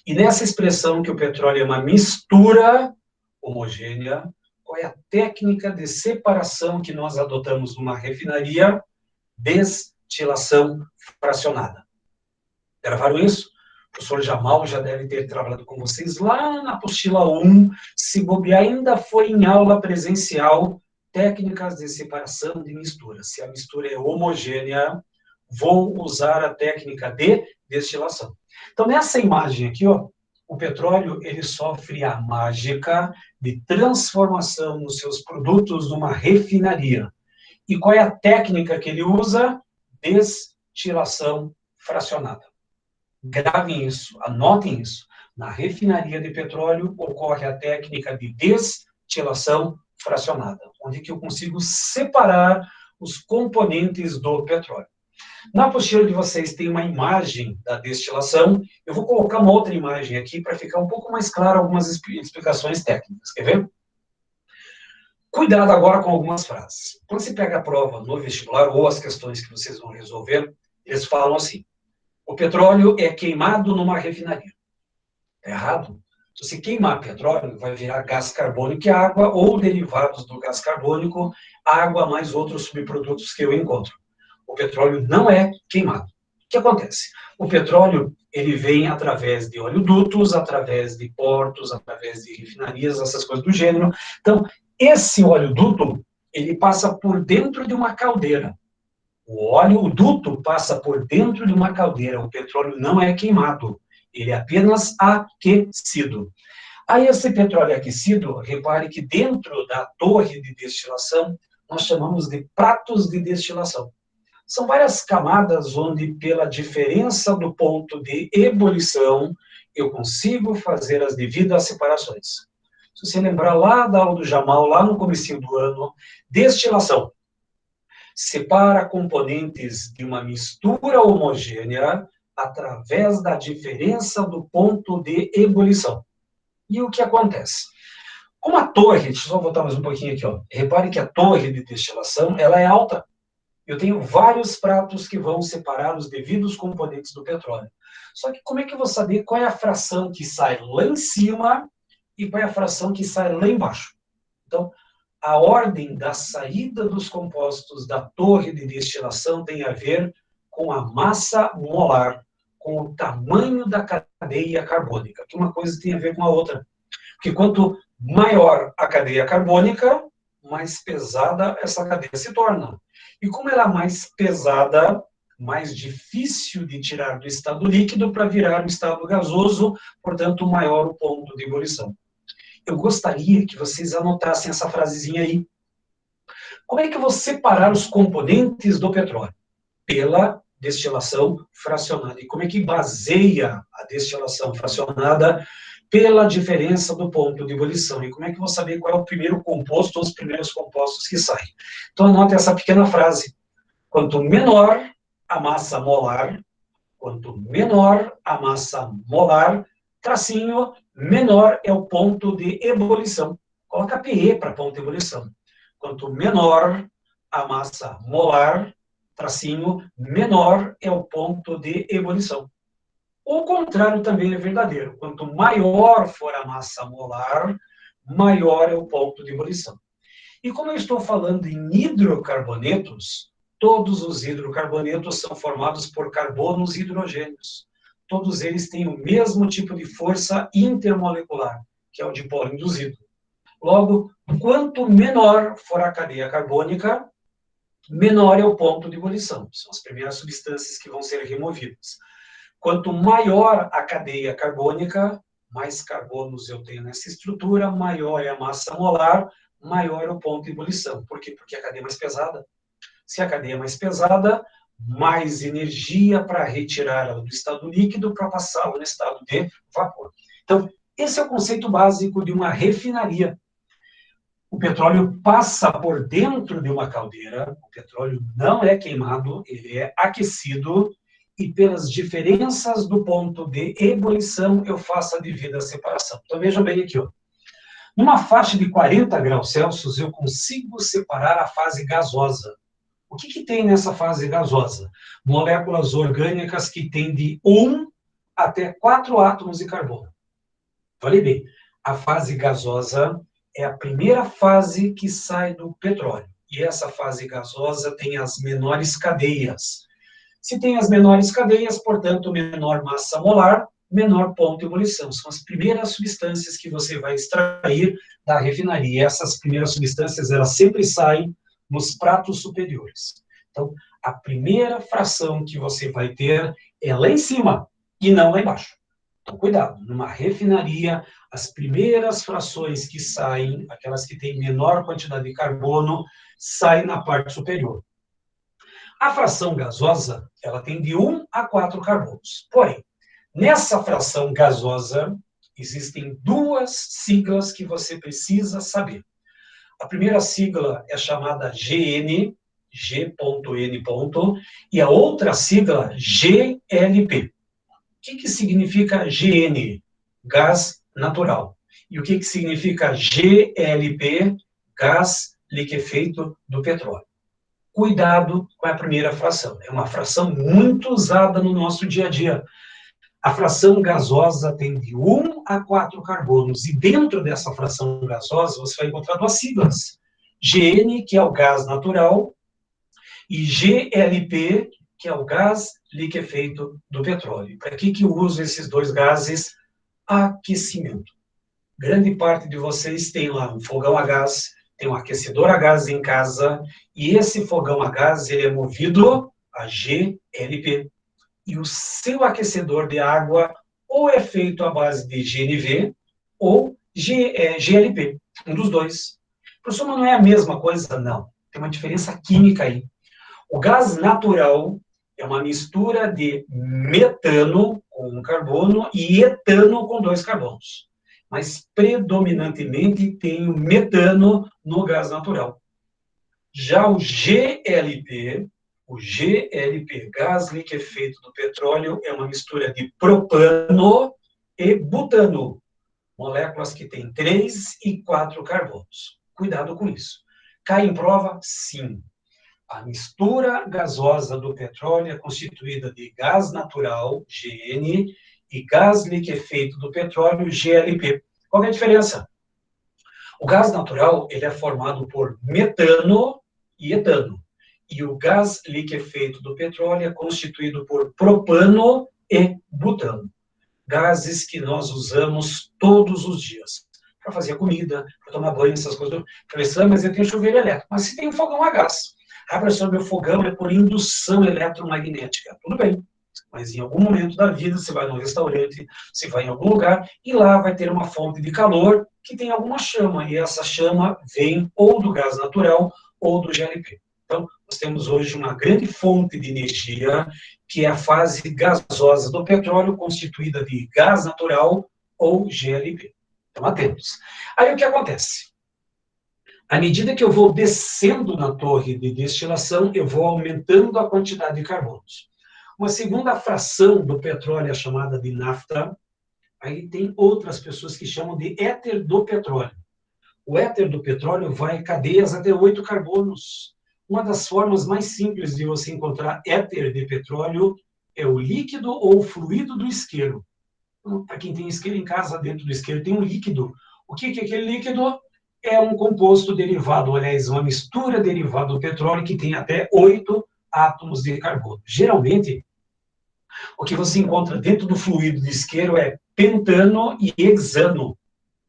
E nessa expressão que o petróleo é uma mistura homogênea, qual é a técnica de separação que nós adotamos numa refinaria? Destilação fracionada. Gravaram isso? O professor Jamal já deve ter trabalhado com vocês lá na apostila 1, se bobear, ainda foi em aula presencial, técnicas de separação de mistura. Se a mistura é homogênea, vou usar a técnica de destilação. Então, nessa imagem aqui, ó, o petróleo ele sofre a mágica de transformação nos seus produtos numa refinaria. E qual é a técnica que ele usa? Destilação fracionada. Gravem isso, anotem isso. Na refinaria de petróleo ocorre a técnica de destilação fracionada, onde que eu consigo separar os componentes do petróleo. Na apostila de vocês tem uma imagem da destilação. Eu vou colocar uma outra imagem aqui para ficar um pouco mais claro algumas explicações técnicas. Quer ver? Cuidado agora com algumas frases. Quando você pega a prova no vestibular ou as questões que vocês vão resolver, eles falam assim: o petróleo é queimado numa refinaria. É errado. Se você queimar petróleo, vai virar gás carbônico e água, ou derivados do gás carbônico, água mais outros subprodutos que eu encontro. O petróleo não é queimado. O que acontece? O petróleo, ele vem através de oleodutos, através de portos, através de refinarias, essas coisas do gênero. Então, esse oleoduto, ele passa por dentro de uma caldeira. O oleoduto passa por dentro de uma caldeira. O petróleo não é queimado. Ele é apenas aquecido. Aí, esse petróleo aquecido, repare que dentro da torre de destilação, nós chamamos de pratos de destilação. São várias camadas onde, pela diferença do ponto de ebulição, eu consigo fazer as devidas separações. Se você lembrar lá da aula do Jamal, lá no comecinho do ano, destilação. Separa componentes de uma mistura homogênea através da diferença do ponto de ebulição. E o que acontece? Como a torre, deixa eu só voltar mais um pouquinho aqui, ó. Repare que a torre de destilação, ela é alta. Eu tenho vários pratos que vão separar os devidos componentes do petróleo. Só que como é que eu vou saber qual é a fração que sai lá em cima e qual é a fração que sai lá embaixo? Então, a ordem da saída dos compostos da torre de destilação tem a ver com a massa molar, com o tamanho da cadeia carbônica, que uma coisa tem a ver com a outra. Porque quanto maior a cadeia carbônica, mais pesada essa cadeia se torna. E como ela é mais pesada, mais difícil de tirar do estado líquido para virar um estado gasoso, portanto, maior o ponto de ebulição. Eu gostaria que vocês anotassem essa frasezinha aí. Como é que eu vou separar os componentes do petróleo? Pela destilação fracionada. E como é que baseia a destilação fracionada? Pela diferença do ponto de ebulição. E como é que eu vou saber qual é o primeiro composto ou os primeiros compostos que saem? Então, anote essa pequena frase. Quanto menor a massa molar, tracinho, menor é o ponto de ebulição. Coloca PE para ponto de ebulição. Quanto menor a massa molar, tracinho, menor é o ponto de ebulição. O contrário também é verdadeiro. Quanto maior for a massa molar, maior é o ponto de ebulição. E como eu estou falando em hidrocarbonetos, todos os hidrocarbonetos são formados por carbonos e hidrogênios. Todos eles têm o mesmo tipo de força intermolecular, que é o dipolo induzido. Logo, quanto menor for a cadeia carbônica, menor é o ponto de ebulição. São as primeiras substâncias que vão ser removidas. Quanto maior a cadeia carbônica, mais carbonos eu tenho nessa estrutura, maior é a massa molar, maior é o ponto de ebulição. Por quê? Porque a cadeia é mais pesada. Se a cadeia é mais pesada, mais energia para retirá-la do estado líquido para passá-la no estado de vapor. Então, esse é o conceito básico de uma refinaria. O petróleo passa por dentro de uma caldeira, o petróleo não é queimado, ele é aquecido, e pelas diferenças do ponto de ebulição, eu faço a devida separação. Então, veja bem aqui, ó. Numa faixa de 40 graus Celsius, eu consigo separar a fase gasosa. O que tem nessa fase gasosa? Moléculas orgânicas que têm de 1 até 4 átomos de carbono. Falei bem, a fase gasosa é a primeira fase que sai do petróleo. E essa fase gasosa tem as menores cadeias. Se tem as menores cadeias, portanto, menor massa molar, menor ponto de ebulição. São as primeiras substâncias que você vai extrair da refinaria. Essas primeiras substâncias, elas sempre saem nos pratos superiores. Então, a primeira fração que você vai ter é lá em cima e não lá embaixo. Então, cuidado, numa refinaria, as primeiras frações que saem, aquelas que têm menor quantidade de carbono, saem na parte superior. A fração gasosa, ela tem de 1 a 4 carbonos. Porém, nessa fração gasosa, existem duas siglas que você precisa saber. A primeira sigla é chamada GN, G.N. E a outra sigla, GLP. O que significa GN? Gás natural. E o que significa GLP? Gás liquefeito do petróleo. Cuidado com a primeira fração. É uma fração muito usada no nosso dia a dia. A fração gasosa tem de 1 a 4 carbonos. E dentro dessa fração gasosa, você vai encontrar duas siglas. GN, que é o gás natural, e GLP, que é o gás liquefeito do petróleo. Para que eu uso esses dois gases? Aquecimento. Grande parte de vocês tem lá um fogão a gás, tem um aquecedor a gás em casa, e esse fogão a gás ele é movido a GLP. E o seu aquecedor de água ou é feito à base de GNV ou GLP, um dos dois. Professor, mas não é a mesma coisa? Não. Tem uma diferença química aí. O gás natural é uma mistura de metano com um carbono e etano com 2 carbonos. Mas predominantemente tem o metano no gás natural. Já o GLP, gás liquefeito do petróleo, é uma mistura de propano e butano, moléculas que têm 3 e 4 carbonos. Cuidado com isso. Cai em prova? Sim. A mistura gasosa do petróleo é constituída de gás natural, GN, e gás liquefeito do petróleo, GLP. Qual é a diferença? O gás natural ele é formado por metano e etano. E o gás liquefeito do petróleo é constituído por propano e butano. Gases que nós usamos todos os dias. Para fazer comida, para tomar banho, essas coisas. Professor, mas eu tenho chuveiro elétrico. Mas se tem um fogão a gás. Ah, professor, meu fogão é por indução eletromagnética. Tudo bem. Mas em algum momento da vida, você vai num restaurante, você vai em algum lugar, e lá vai ter uma fonte de calor que tem alguma chama. E essa chama vem ou do gás natural ou do GLP. Então, nós temos hoje uma grande fonte de energia, que é a fase gasosa do petróleo, constituída de gás natural ou GLP. Então, atentos. Aí, o que acontece? À medida que eu vou descendo na torre de destilação, eu vou aumentando a quantidade de carbonos. Uma segunda fração do petróleo é chamada de nafta. Aí tem outras pessoas que chamam de éter do petróleo. O éter do petróleo vai em cadeias até 8 carbonos. uma das formas mais simples de você encontrar éter de petróleo é o líquido ou fluido do isqueiro. Então, para quem tem isqueiro em casa, dentro do isqueiro tem um líquido. O que é aquele líquido? É um composto derivado, aliás, uma mistura derivada do petróleo que tem até 8 átomos de carbono. Geralmente, o que você encontra dentro do fluido do isqueiro é pentano e hexano.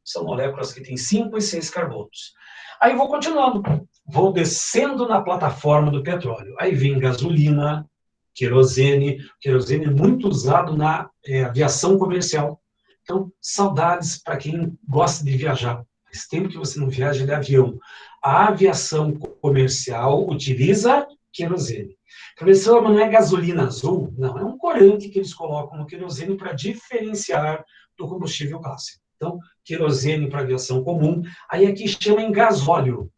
São moléculas que têm 5 e 6 carbonos. Aí vou continuando, vou descendo na plataforma do petróleo. Aí vem gasolina, querosene. Querosene é muito usado na aviação comercial. Então, saudades para quem gosta de viajar. Faz tempo que você não viaja de avião. A aviação comercial utiliza querosene. Professor, mas não é gasolina azul? Não, é um corante que eles colocam no querosene para diferenciar do combustível clássico. Então, querosene para aviação comum, aí aqui chama em gasóleo.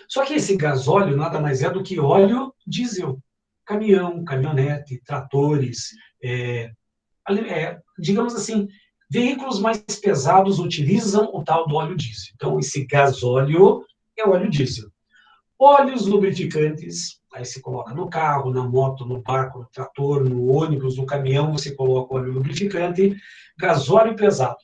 Só que esse gasóleo nada mais é do que óleo diesel. Caminhão, caminhonete, tratores, digamos assim, veículos mais pesados utilizam o tal do óleo diesel. Então, esse gasóleo é óleo diesel. Óleos lubrificantes, aí se coloca no carro, na moto, no barco, no trator, no ônibus, no caminhão, você coloca óleo lubrificante, gasóleo pesado.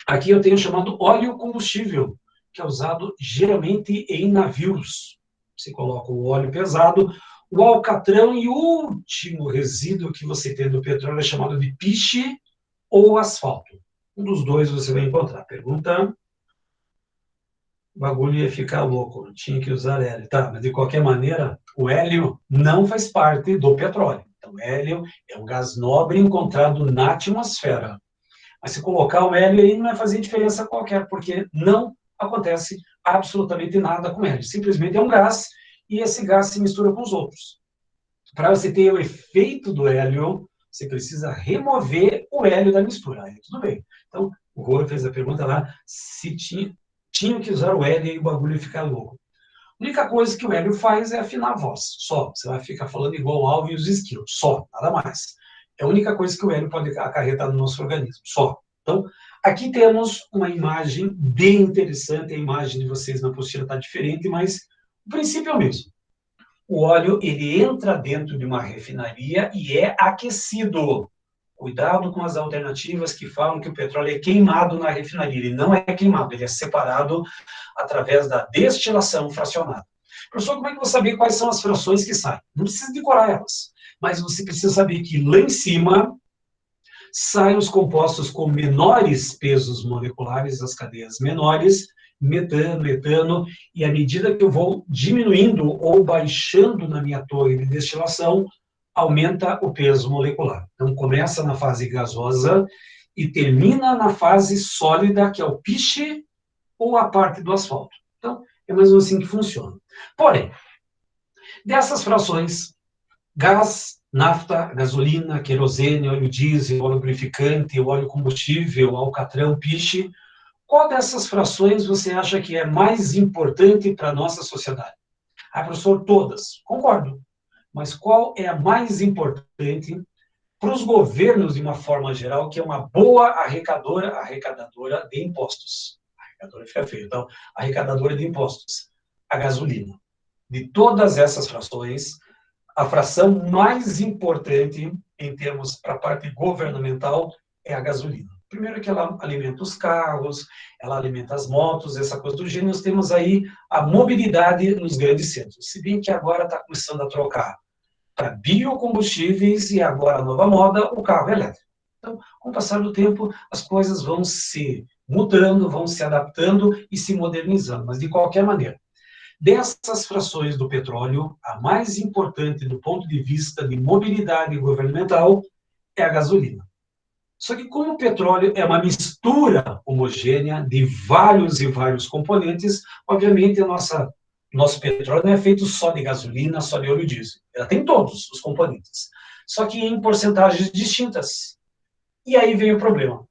Aqui eu tenho chamado óleo combustível, que é usado geralmente em navios. Você coloca o óleo pesado, o alcatrão e o último resíduo que você tem do petróleo é chamado de piche ou asfalto. Um dos dois você vai encontrar. Pergunta: o bagulho ia ficar louco, tinha que usar hélio. Tá, mas de qualquer maneira, o hélio não faz parte do petróleo. Então, hélio é um gás nobre encontrado na atmosfera. Mas se colocar o hélio aí não vai fazer diferença qualquer, porque não acontece absolutamente nada com hélio. Simplesmente é um gás e esse gás se mistura com os outros. Para você ter o efeito do hélio, você precisa remover o hélio da mistura. Aí tudo bem. Então, o Roro fez a pergunta lá se tinha que usar o hélio e o bagulho ia ficar louco. A única coisa que o hélio faz é afinar a voz, só. Você vai ficar falando igual o Alvin e os esquilos, só, nada mais. É a única coisa que o hélio pode acarretar no nosso organismo, só. Então, aqui temos uma imagem bem interessante, a imagem de vocês na apostila está diferente, mas o princípio é o mesmo. O óleo, ele entra dentro de uma refinaria e é aquecido. Cuidado com as alternativas que falam que o petróleo é queimado na refinaria. Ele não é queimado, ele é separado através da destilação fracionada. Professor, como é que eu vou saber quais são as frações que saem? Não precisa decorar elas, mas você precisa saber que lá em cima saem os compostos com menores pesos moleculares, as cadeias menores, metano, etano, e à medida que eu vou diminuindo ou baixando na minha torre de destilação, aumenta o peso molecular. Então, começa na fase gasosa e termina na fase sólida, que é o piche ou a parte do asfalto. Então, é mais ou menos assim que funciona. Porém, dessas frações, gás, nafta, gasolina, querosene, óleo diesel, óleo lubrificante, óleo combustível, alcatrão, piche, qual dessas frações você acha que é mais importante para a nossa sociedade? Ah, professor, todas. Concordo. Mas qual é a mais importante para os governos, de uma forma geral, que é uma boa arrecadadora de impostos? Arrecadadora fica feio, então, arrecadadora de impostos. A gasolina. De todas essas frações, a fração mais importante, em termos para a parte governamental, é a gasolina. Primeiro que ela alimenta os carros, ela alimenta as motos, essa coisa do gênero. Nós temos aí a mobilidade nos grandes centros. Se bem que agora está começando a trocar para biocombustíveis e agora a nova moda, o carro elétrico. Então, com o passar do tempo, as coisas vão se mudando, vão se adaptando e se modernizando. Mas, de qualquer maneira, dessas frações do petróleo, a mais importante do ponto de vista de mobilidade governamental é a gasolina. Só que como o petróleo é uma mistura homogênea de vários e vários componentes, obviamente nosso petróleo não é feito só de gasolina, só de óleo diesel. Ela tem todos os componentes, só que em porcentagens distintas. E aí vem o problema.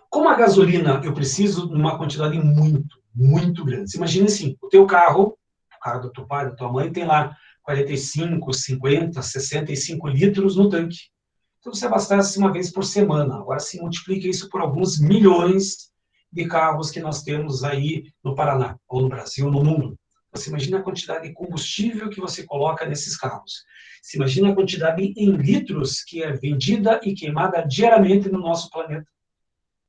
Como a gasolina eu preciso de uma quantidade muito grande. Você imagina assim, o teu carro, o carro do teu pai, da tua mãe, tem lá 45, 50, 65 litros no tanque. Então, você abastece uma vez por semana. Agora, se multiplica isso por alguns milhões de carros que nós temos aí no Paraná, ou no Brasil, no mundo. Você imagina a quantidade de combustível que você coloca nesses carros. Você imagina a quantidade em litros que é vendida e queimada diariamente no nosso planeta.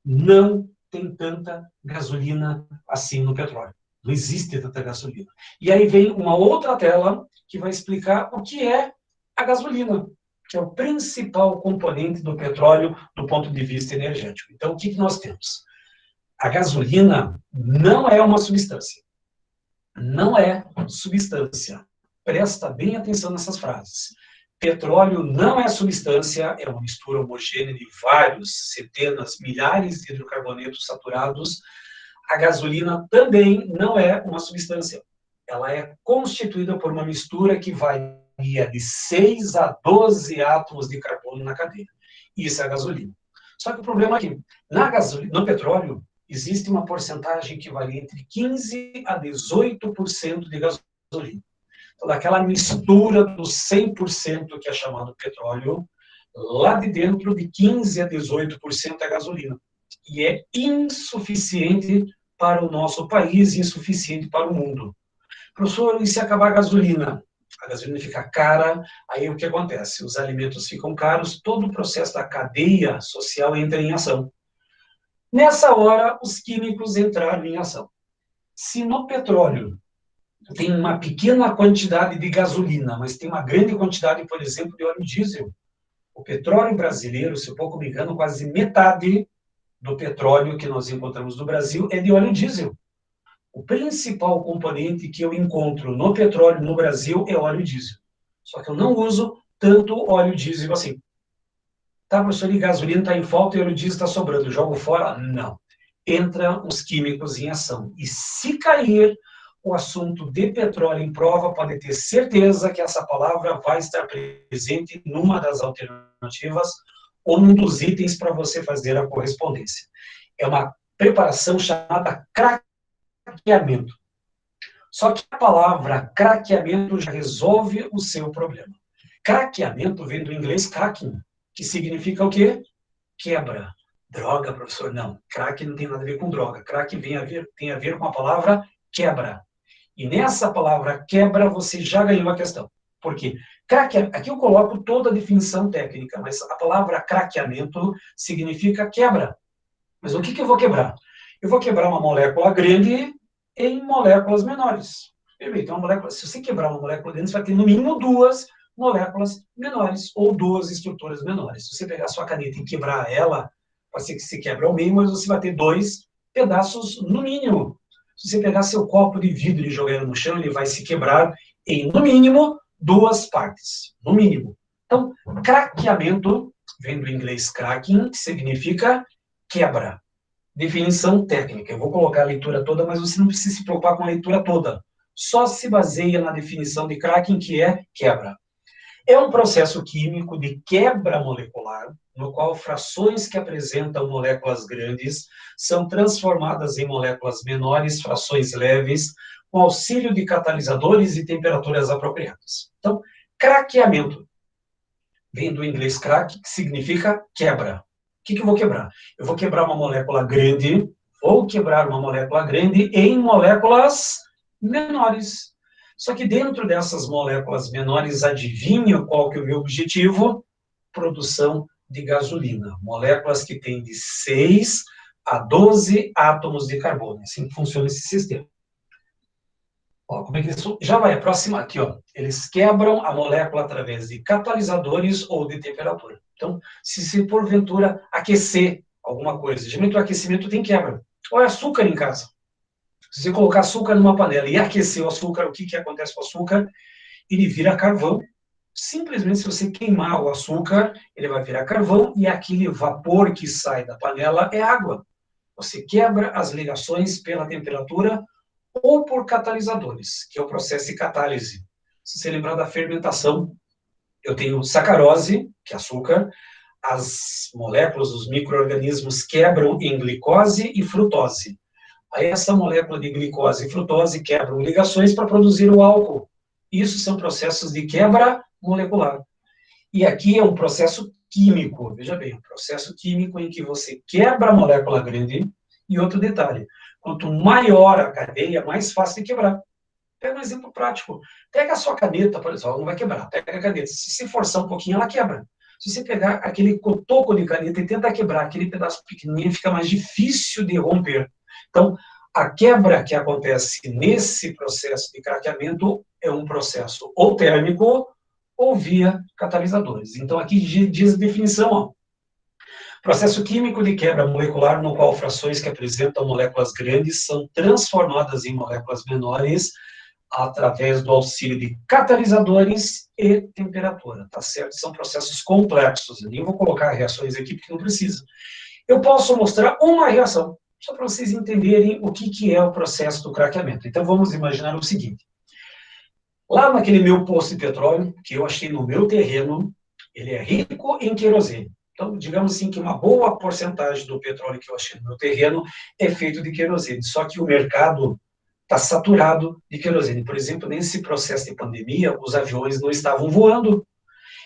Não tem tanta gasolina assim no petróleo. Não existe tanta gasolina. E aí vem uma outra tela que vai explicar o que é a gasolina, que é o principal componente do petróleo do ponto de vista energético. Então, o que nós temos? A gasolina não é uma substância. Não é substância. Presta bem atenção nessas frases. Petróleo não é substância, é uma mistura homogênea de vários, centenas, milhares de hidrocarbonetos saturados. A gasolina também não é uma substância. Ela é constituída por uma mistura que varia de 6 a 12 átomos de carbono na cadeia. Isso é a gasolina. Só que o problema é que no petróleo existe uma porcentagem que varia entre 15 a 18% de gasolina. Então, daquela mistura do 100% que é chamado petróleo, lá de dentro de 15 a 18% é gasolina. E é insuficiente para o nosso país, insuficiente para o mundo. Professor, e se acabar a gasolina? A gasolina fica cara, aí o que acontece? Os alimentos ficam caros, todo o processo da cadeia social entra em ação. Nessa hora, os químicos entraram em ação. Se no petróleo tem uma pequena quantidade de gasolina, mas tem uma grande quantidade, por exemplo, de óleo diesel, o petróleo brasileiro, se eu pouco me engano, quase metade do petróleo que nós encontramos no Brasil é de óleo diesel. O principal componente que eu encontro no petróleo no Brasil é óleo diesel. Só que eu não uso tanto óleo diesel assim. Tá, professor, e gasolina está em falta e óleo diesel está sobrando. Jogo fora? Não. Entram os químicos em ação. E se cair o assunto de petróleo em prova, pode ter certeza que essa palavra vai estar presente numa das alternativas ou num dos itens para você fazer a correspondência. É uma preparação chamada craqueamento. Só que a palavra craqueamento já resolve o seu problema. Craqueamento vem do inglês cracking, que significa o quê? Quebra. Droga, professor, não. Crack não tem nada a ver com droga. Crack tem a ver com a palavra quebra. E nessa palavra quebra, você já ganhou a questão. Por quê? Aqui eu coloco toda a definição técnica, mas a palavra craqueamento significa quebra. Mas o que eu vou quebrar? Eu vou quebrar uma molécula grande em moléculas menores. Então, se você quebrar uma molécula grande, você vai ter no mínimo duas moléculas menores, ou duas estruturas menores. Se você pegar a sua caneta e quebrar ela, pode ser que você quebre ao meio, mas você vai ter dois pedaços no mínimo. Se você pegar seu copo de vidro e jogar ele no chão, ele vai se quebrar em, no mínimo, duas partes. No mínimo. Então, craqueamento vem do inglês cracking, que significa quebra. Definição técnica. Eu vou colocar a leitura toda, mas você não precisa se preocupar com a leitura toda. Só se baseia na definição de cracking, que é quebra. É um processo químico de quebra molecular, no qual frações que apresentam moléculas grandes são transformadas em moléculas menores, frações leves, com auxílio de catalisadores e temperaturas apropriadas. Então, craqueamento vem do inglês crack, que significa quebra. O que eu vou quebrar? Eu vou quebrar uma molécula grande, vou quebrar uma molécula grande em moléculas menores. Só que dentro dessas moléculas menores, adivinha qual que é o meu objetivo? Produção de gasolina. Moléculas que têm de 6 a 12 átomos de carbono. Assim funciona esse sistema. Ó, como é que isso já vai? A próxima aqui, ó. Eles quebram a molécula através de catalisadores ou de temperatura. Então, se porventura aquecer alguma coisa, geralmente o aquecimento tem quebra. Olha, açúcar em casa. Se você colocar açúcar numa panela e aquecer o açúcar, o que acontece com o açúcar? Ele vira carvão. Simplesmente, se você queimar o açúcar, ele vai virar carvão e aquele vapor que sai da panela é água. Você quebra as ligações pela temperatura ou por catalisadores, que é o processo de catálise. Se você lembrar da fermentação, eu tenho sacarose, que é açúcar, as moléculas, os micro-organismos quebram em glicose e frutose. Aí essa molécula de glicose e frutose quebram ligações para produzir o álcool. Isso são processos de quebra molecular. E aqui é um processo químico, veja bem, um processo químico em que você quebra a molécula grande, e outro detalhe, quanto maior a cadeia, mais fácil de quebrar. Pega um exemplo prático. Pega a sua caneta, por exemplo, ela não vai quebrar. Pega a caneta. Se você forçar um pouquinho, ela quebra. Se você pegar aquele cotoco de caneta e tentar quebrar aquele pedaço pequenininho, fica mais difícil de romper. Então, a quebra que acontece nesse processo de craqueamento é um processo ou térmico ou via catalisadores. Então, aqui diz a definição, ó. Processo químico de quebra molecular no qual frações que apresentam moléculas grandes são transformadas em moléculas menores através do auxílio de catalisadores e temperatura, tá certo? São processos complexos. Eu nem vou colocar reações aqui porque não precisa. Eu posso mostrar uma reação, só para vocês entenderem o que é o processo do craqueamento. Então, vamos imaginar o seguinte. Lá naquele meu poço de petróleo, que eu achei no meu terreno, ele é rico em querosene. Então, digamos assim que uma boa porcentagem do petróleo que eu achei no meu terreno é feito de querosene. Só que o mercado está saturado de querosene. Por exemplo, nesse processo de pandemia, os aviões não estavam voando.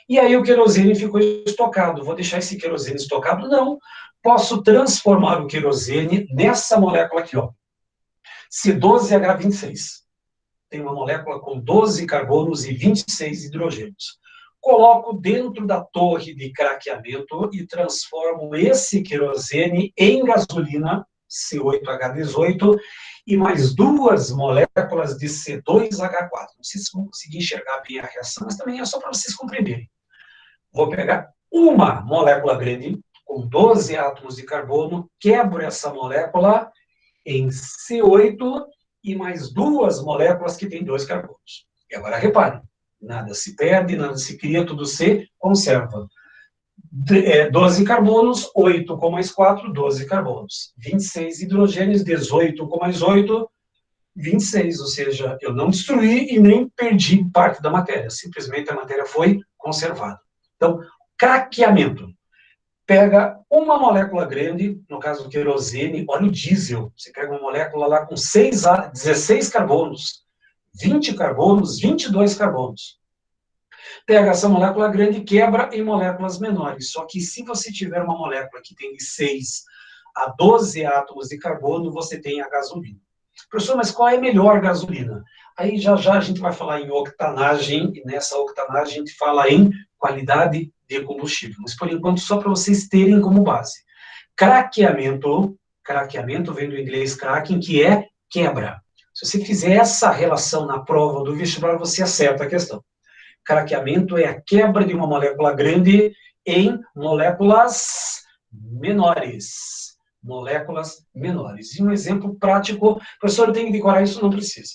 E aí o querosene ficou estocado. Vou deixar esse querosene estocado? Não. Posso transformar o querosene nessa molécula aqui, ó. C12H26. Tem uma molécula com 12 carbonos e 26 hidrogênios. Coloco dentro da torre de craqueamento e transformo esse querosene em gasolina, C8H18, e mais duas moléculas de C2H4. Não sei se vão conseguir enxergar bem a reação, mas também é só para vocês compreenderem. Vou pegar uma molécula grande, com 12 átomos de carbono, quebro essa molécula em C8 e mais duas moléculas que têm 2 carbonos. E agora reparem, nada se perde, nada se cria, tudo se conserva. 12 carbonos, 8 com mais 4, 12 carbonos. 26 hidrogênios, 18 com mais 8, 26. Ou seja, eu não destruí e nem perdi parte da matéria. Simplesmente a matéria foi conservada. Então, craqueamento. Pega uma molécula grande, no caso do querosene, óleo diesel. Você pega uma molécula lá com 16 carbonos, 20 carbonos, 22 carbonos. Pega essa molécula grande e quebra em moléculas menores. Só que se você tiver uma molécula que tem de 6 a 12 átomos de carbono, você tem a gasolina. Professor, mas qual é a melhor gasolina? Aí já a gente vai falar em octanagem, e nessa octanagem a gente fala em qualidade de combustível. Mas, por enquanto, só para vocês terem como base. Craqueamento vem do inglês cracking, que é quebra. Se você fizer essa relação na prova do vestibular, você acerta a questão. Craqueamento é a quebra de uma molécula grande em moléculas menores. Moléculas menores. E um exemplo prático, professor, eu tenho que decorar isso? Não precisa.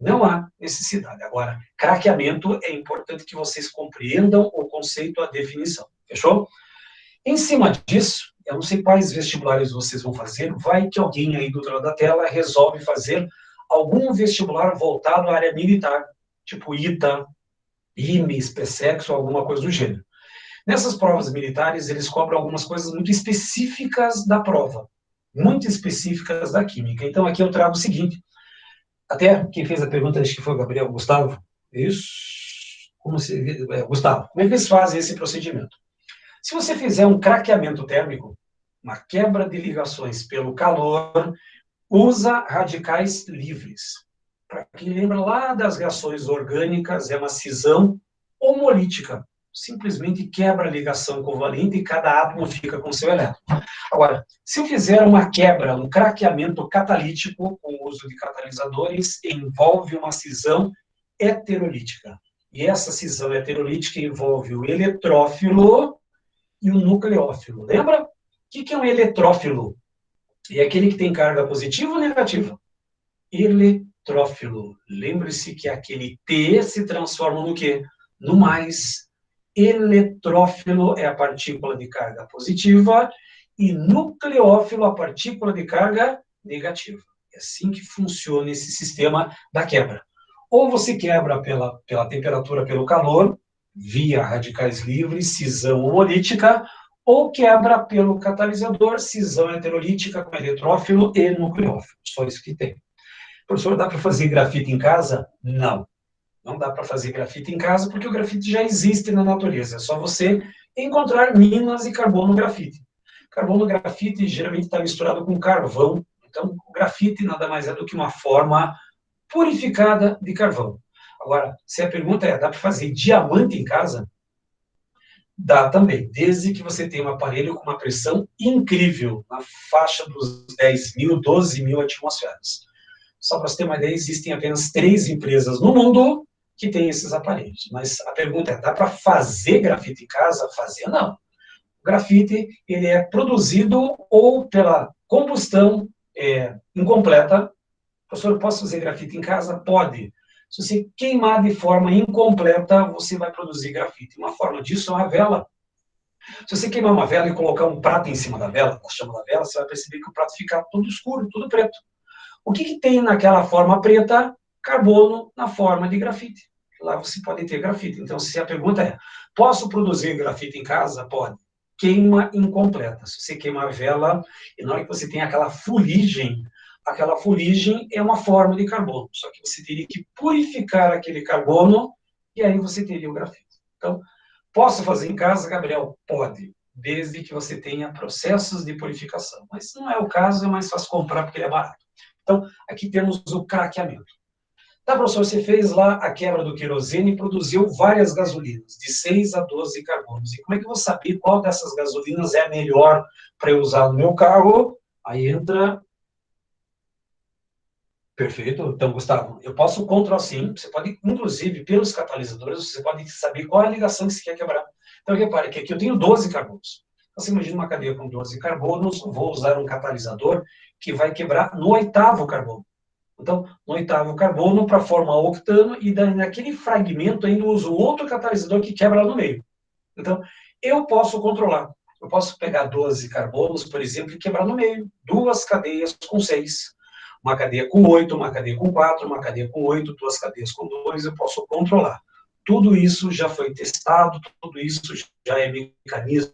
Não há necessidade. Agora, craqueamento é importante que vocês compreendam o conceito, a definição. Fechou? Em cima disso, eu não sei quais vestibulares vocês vão fazer, vai que alguém aí do outro lado da tela resolve fazer algum vestibular voltado à área militar, tipo ITA, IME, SPSEX ou alguma coisa do gênero. Nessas provas militares, eles cobram algumas coisas muito específicas da prova, muito específicas da química. Então, aqui eu trago o seguinte, até quem fez a pergunta, acho que foi o Gabriel, Gustavo, isso, Gustavo, como é que eles fazem esse procedimento? Se você fizer um craqueamento térmico, uma quebra de ligações pelo calor, usa radicais livres. Para quem lembra lá das reações orgânicas, é uma cisão homolítica. Simplesmente quebra a ligação covalente e cada átomo fica com seu elétron. Agora, se eu fizer uma quebra, um craqueamento catalítico, com o uso de catalisadores, envolve uma cisão heterolítica. E essa cisão heterolítica envolve o eletrófilo e o nucleófilo. Lembra? O que é um eletrófilo? É aquele que tem carga positiva ou negativa? Eletrófilo. Lembre-se que aquele T se transforma no quê? No mais. Eletrófilo é a partícula de carga positiva e nucleófilo a partícula de carga negativa. É assim que funciona esse sistema da quebra. Ou você quebra pela temperatura, pelo calor, via radicais livres, cisão homolítica, ou quebra pelo catalisador, cisão heterolítica com eletrófilo e nucleófilo. Só isso que tem. Professor, dá para fazer grafite em casa? Não. Não dá para fazer grafite em casa, porque o grafite já existe na natureza. É só você encontrar minas de carbono grafite. Carbono grafite geralmente está misturado com carvão. Então, o grafite nada mais é do que uma forma purificada de carvão. Agora, se a pergunta é, dá para fazer diamante em casa? Dá também, desde que você tenha um aparelho com uma pressão incrível, na faixa dos 10.000, 12.000 atmosferas. Só para você ter uma ideia, existem apenas 3 empresas no mundo que têm esses aparelhos. Mas a pergunta é, dá para fazer grafite em casa? Fazer, não. O grafite, ele é produzido ou pela combustão incompleta. Professor, posso fazer grafite em casa? Pode. Se você queimar de forma incompleta, você vai produzir grafite. Uma forma disso é uma vela. Se você queimar uma vela e colocar um prato em cima da vela, a chama da vela, você vai perceber que o prato fica todo escuro, todo preto. O que tem naquela forma preta? Carbono na forma de grafite. Lá você pode ter grafite. Então, se a pergunta é, posso produzir grafite em casa? Pode. Queima incompleta. Se você queimar a vela, e na hora que você tem aquela fuligem é uma forma de carbono. Só que você teria que purificar aquele carbono e aí você teria o grafite. Então, posso fazer em casa, Gabriel? Pode, desde que você tenha processos de purificação. Mas não é o caso, é mais fácil comprar porque ele é barato. Então, aqui temos o craqueamento. Tá, professor, você fez lá a quebra do querosene e produziu várias gasolinas, de 6 a 12 carbonos. E como é que eu vou saber qual dessas gasolinas é a melhor para eu usar no meu carro? Aí entra... Perfeito. Então, Gustavo, eu posso controlar sim. Você pode, inclusive, pelos catalisadores, você pode saber qual é a ligação que você quer quebrar. Então, repare que aqui eu tenho 12 carbonos. Então, você imagina uma cadeia com 12 carbonos, vou usar um catalisador que vai quebrar no 8º carbono. Então, no 8º carbono, para formar o octano, e daí naquele fragmento ainda uso outro catalisador que quebra no meio. Então, eu posso controlar. Eu posso pegar 12 carbonos, por exemplo, e quebrar no meio. 2 cadeias com 6. Uma cadeia com 8, uma cadeia com 4, uma cadeia com 8, 2 cadeias com 2, eu posso controlar. Tudo isso já foi testado, tudo isso já é mecanismo.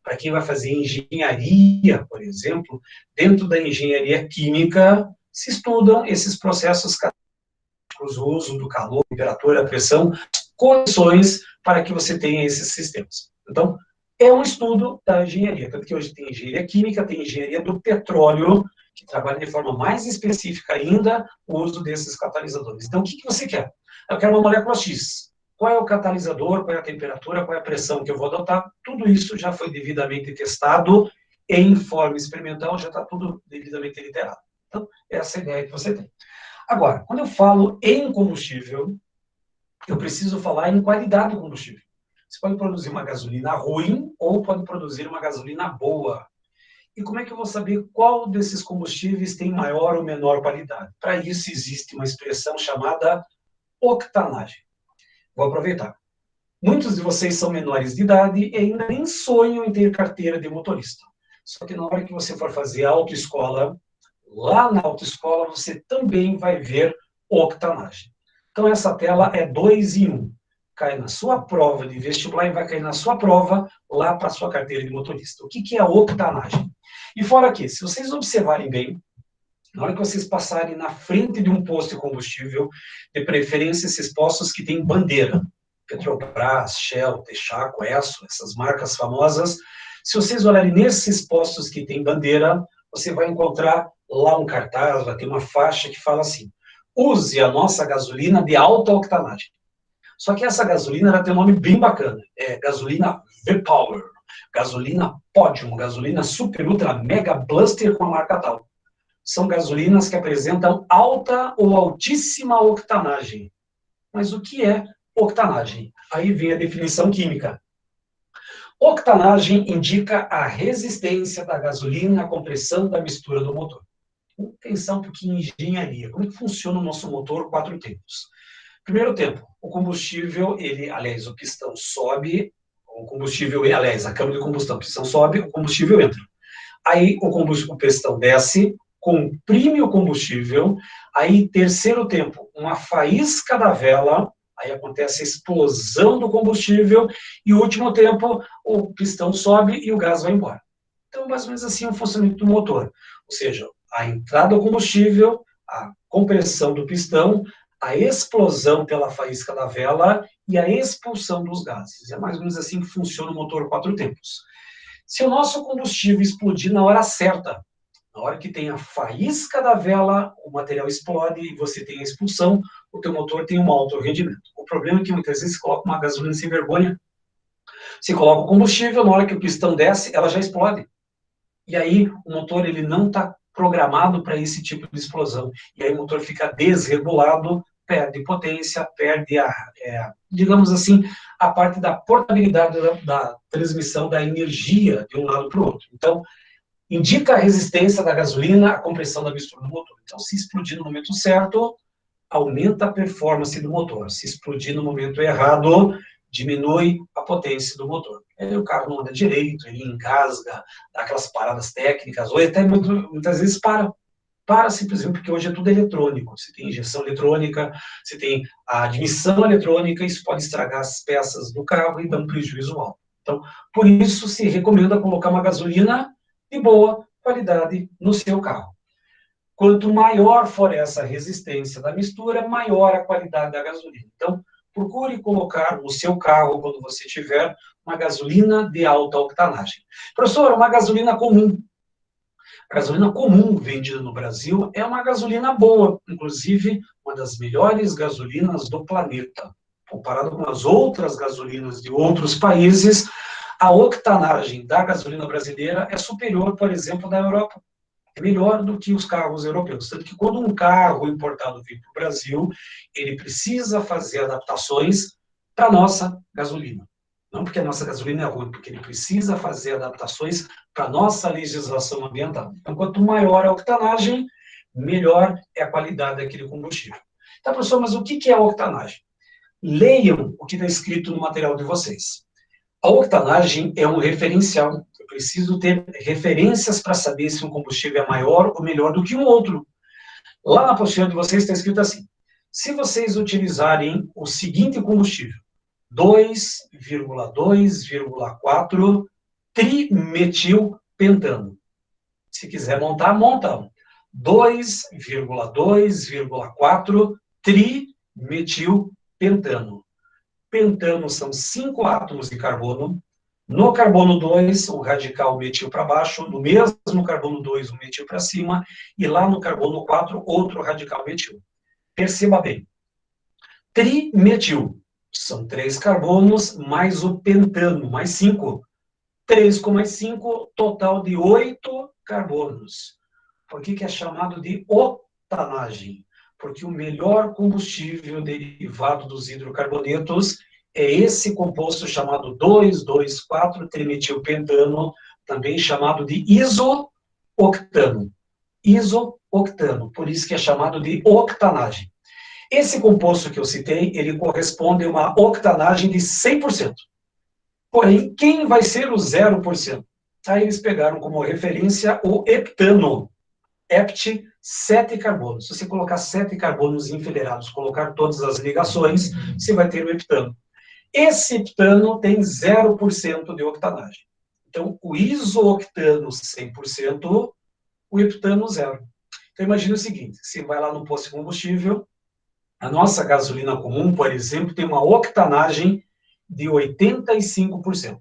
Para quem vai fazer engenharia, por exemplo, dentro da engenharia química, se estudam esses processos catalíticos, o uso do calor, temperatura, pressão, condições para que você tenha esses sistemas. Então, é um estudo da engenharia, tanto que hoje tem engenharia química, tem engenharia do petróleo, que trabalha de forma mais específica ainda o uso desses catalisadores. Então, o que você quer? Eu quero uma molécula X. Qual é o catalisador, qual é a temperatura, qual é a pressão que eu vou adotar? Tudo isso já foi devidamente testado em forma experimental, já está tudo devidamente literado. Então, essa é a ideia que você tem. Agora, quando eu falo em combustível, eu preciso falar em qualidade do combustível. Você pode produzir uma gasolina ruim ou pode produzir uma gasolina boa. E como é que eu vou saber qual desses combustíveis tem maior ou menor qualidade? Para isso existe uma expressão chamada octanagem. Vou aproveitar. Muitos de vocês são menores de idade e ainda nem sonham em ter carteira de motorista. Só que na hora que você for fazer a autoescola, lá na autoescola você também vai ver octanagem. Então essa tela é 2 em 1. Cai na sua prova de vestibular e vai cair na sua prova lá para a sua carteira de motorista. O que é a octanagem? E fora que, se vocês observarem bem, na hora que vocês passarem na frente de um posto de combustível, de preferência esses postos que têm bandeira, Petrobras, Shell, Texaco, Esso, essas marcas famosas, se vocês olharem nesses postos que têm bandeira, você vai encontrar lá um cartaz, vai ter uma faixa que fala assim, use a nossa gasolina de alta octanagem. Só que essa gasolina ela tem um nome bem bacana, é gasolina V-Power, gasolina Podium, gasolina Super Ultra Mega Blaster com a marca tal. São gasolinas que apresentam alta ou altíssima octanagem. Mas o que é octanagem? Aí vem a definição química. Octanagem indica a resistência da gasolina à compressão da mistura do motor. Vamos pensar um pouquinho em engenharia. Como é que funciona o nosso motor 4 tempos? Primeiro tempo, o combustível, o pistão sobe, a câmara de combustão, o pistão sobe, o combustível entra. Aí o pistão desce, comprime o combustível, aí terceiro tempo, uma faísca da vela, aí acontece a explosão do combustível, e último tempo, o pistão sobe e o gás vai embora. Então, mais ou menos assim é o funcionamento do motor. Ou seja, a entrada do combustível, a compressão do pistão, a explosão pela faísca da vela e a expulsão dos gases. É mais ou menos assim que funciona o motor 4 tempos. Se o nosso combustível explodir na hora certa, Na hora que tem a faísca da vela, o material explode e você tem a expulsão, o teu motor tem um alto rendimento. O problema é que muitas vezes você coloca uma gasolina sem vergonha, você coloca o combustível, na hora que o pistão desce, ela já explode. E aí o motor ele não está programado para esse tipo de explosão. E aí o motor fica desregulado, perde potência, perde digamos assim, a parte da portabilidade da transmissão da energia de um lado para o outro. Então, indica a resistência da gasolina, a compressão da mistura do motor. Então, se explodir no momento certo, aumenta a performance do motor. Se explodir no momento errado, diminui a potência do motor. Aí o carro não anda direito, ele engasga, dá aquelas paradas técnicas, ou até muitas vezes para simplesmente porque hoje é tudo eletrônico. Você tem injeção eletrônica, você tem a admissão eletrônica, isso pode estragar as peças do carro e dar um prejuízo alto. Então, por isso se recomenda colocar uma gasolina de boa qualidade no seu carro. Quanto maior for essa resistência da mistura, maior a qualidade da gasolina. Então, procure colocar no seu carro, quando você tiver, uma gasolina de alta octanagem. Professor, uma gasolina comum. A gasolina comum vendida no Brasil é uma gasolina boa, inclusive uma das melhores gasolinas do planeta. Comparado com as outras gasolinas de outros países, a octanagem da gasolina brasileira é superior, por exemplo, da Europa. É melhor do que os carros europeus. Tanto que quando um carro importado vem para o Brasil, ele precisa fazer adaptações para a nossa gasolina. Não porque a nossa gasolina é ruim, porque ele precisa fazer adaptações para a nossa legislação ambiental. Então, quanto maior a octanagem, melhor é a qualidade daquele combustível. Tá, professor, mas o que é a octanagem? Leiam o que está escrito no material de vocês. A octanagem é um referencial. Eu preciso ter referências para saber se um combustível é maior ou melhor do que um outro. Lá na apostila de vocês está escrito assim: se vocês utilizarem o seguinte combustível, 2,2,4 trimetilpentano. Se quiser montar, monta. 2,2,4 trimetilpentano. Pentano são 5 átomos de carbono. No carbono 2, o radical metil para baixo. No mesmo carbono 2, o metil para cima. E lá no carbono 4, outro radical metil. Perceba bem. Trimetil. São 3 carbonos, mais o pentano, mais 5. 3 com mais 5, total de 8 carbonos. Por que é chamado de octanagem? Porque o melhor combustível derivado dos hidrocarbonetos é esse composto chamado 2,2,4-trimetilpentano, também chamado de isooctano. Isooctano, por isso que é chamado de octanagem. Esse composto que eu citei, ele corresponde a uma octanagem de 100%. Porém, quem vai ser o 0%? Aí eles pegaram como referência o heptano. Hept, 7 carbonos. Se você colocar 7 carbonos enfileirados, colocar todas as ligações, você vai ter o heptano. Esse heptano tem 0% de octanagem. Então, o isooctano 100%, o heptano 0. Então, imagine o seguinte, você vai lá no posto de combustível, a nossa gasolina comum, por exemplo, tem uma octanagem de 85%.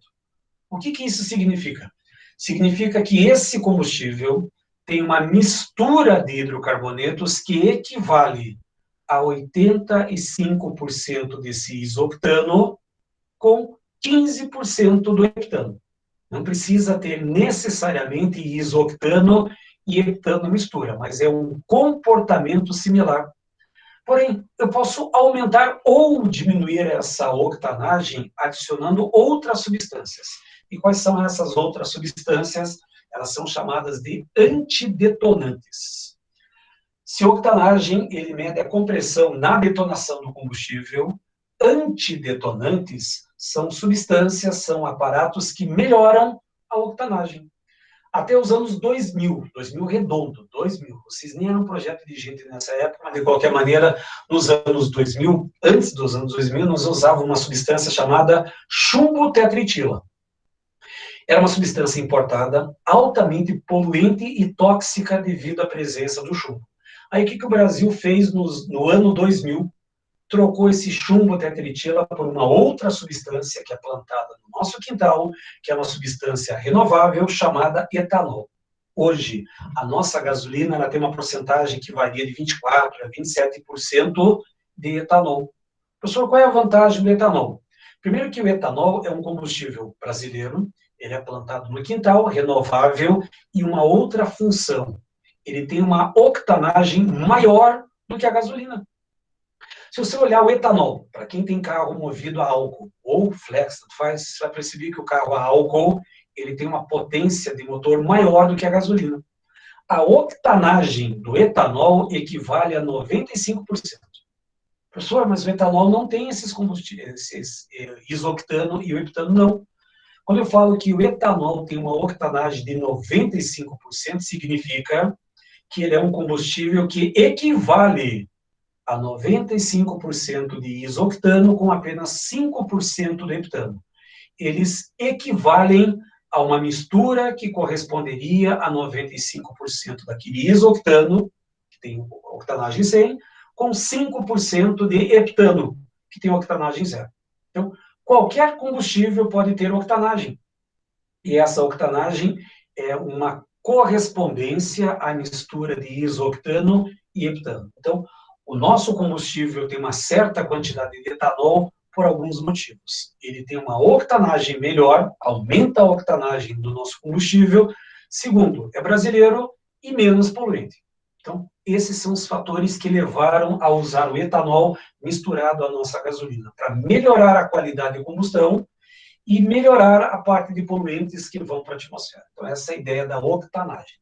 O que isso significa? Significa que esse combustível tem uma mistura de hidrocarbonetos que equivale a 85% desse isoctano com 15% do heptano. Não precisa ter necessariamente isoctano e heptano mistura, mas é um comportamento similar. Porém, eu posso aumentar ou diminuir essa octanagem adicionando outras substâncias. E quais são essas outras substâncias? Elas são chamadas de antidetonantes. Se a octanagem ele mede a compressão na detonação do combustível, antidetonantes são substâncias, são aparatos que melhoram a octanagem. Até os anos 2000 redondo, 2000. Vocês nem eram um projeto de gente nessa época, mas de qualquer maneira, nos anos 2000, antes dos anos 2000, nós usávamos uma substância chamada chumbo tetritila. Era uma substância importada, altamente poluente e tóxica devido à presença do chumbo. Aí o que o Brasil fez no ano 2000? Trocou esse chumbo tetritila por uma outra substância que é plantada no nosso quintal, que é uma substância renovável chamada etanol. Hoje, a nossa gasolina ela tem uma porcentagem que varia de 24% a 27% de etanol. Professor, qual é a vantagem do etanol? Primeiro que o etanol é um combustível brasileiro, ele é plantado no quintal, renovável, e uma outra função. Ele tem uma octanagem maior do que a gasolina. Se você olhar o etanol, para quem tem carro movido a álcool ou flex, você vai perceber que o carro a álcool ele tem uma potência de motor maior do que a gasolina. A octanagem do etanol equivale a 95%. Professor, mas o etanol não tem esses combustíveis, esses isoctano e o heptano não. Quando eu falo que o etanol tem uma octanagem de 95%, significa que ele é um combustível que equivale a 95% de isoctano com apenas 5% de heptano. Eles equivalem a uma mistura que corresponderia a 95% daquele isoctano, que tem octanagem 100, com 5% de heptano, que tem octanagem 0. Então, qualquer combustível pode ter octanagem. E essa octanagem é uma correspondência à mistura de isoctano e heptano. Então, o nosso combustível tem uma certa quantidade de etanol por alguns motivos. Ele tem uma octanagem melhor, aumenta a octanagem do nosso combustível. Segundo, é brasileiro e menos poluente. Então, esses são os fatores que levaram a usar o etanol misturado à nossa gasolina, para melhorar a qualidade de combustão e melhorar a parte de poluentes que vão para a atmosfera. Então, essa é a ideia da octanagem.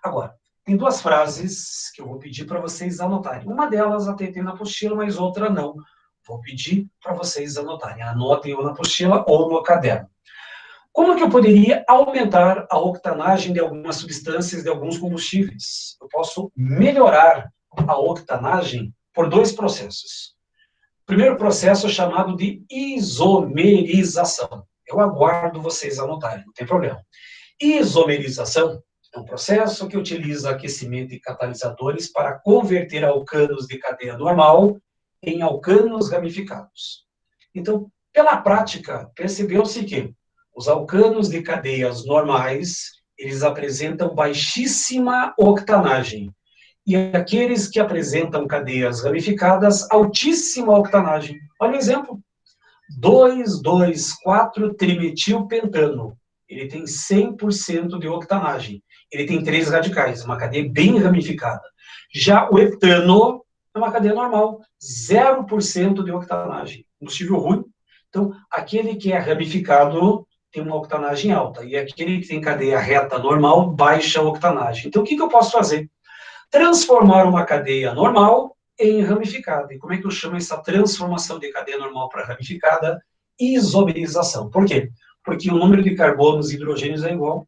Agora, tem duas frases que eu vou pedir para vocês anotarem. Uma delas até tem na apostila, mas outra não. Vou pedir para vocês anotarem. Anotem ou na apostila ou no caderno. Como que eu poderia aumentar a octanagem de algumas substâncias, de alguns combustíveis? Eu posso melhorar a octanagem por dois processos. O primeiro processo é chamado de isomerização. Eu aguardo vocês anotarem, não tem problema. Isomerização é um processo que utiliza aquecimento e catalisadores para converter alcanos de cadeia normal em alcanos ramificados. Então, pela prática, percebeu-se que os alcanos de cadeias normais, eles apresentam baixíssima octanagem. E aqueles que apresentam cadeias ramificadas, altíssima octanagem. Olha um exemplo. 2,2,4-trimetilpentano. Ele tem 100% de octanagem. Ele tem 3 radicais, uma cadeia bem ramificada. Já o heptano é uma cadeia normal, 0% de octanagem. Combustível ruim. Então, aquele que é ramificado tem uma octanagem alta. E aquele que tem cadeia reta normal, baixa octanagem. Então, o que eu posso fazer? Transformar uma cadeia normal em ramificada. E como é que eu chamo essa transformação de cadeia normal para ramificada? Isomerização. Por quê? Porque o número de carbonos e hidrogênios é igual.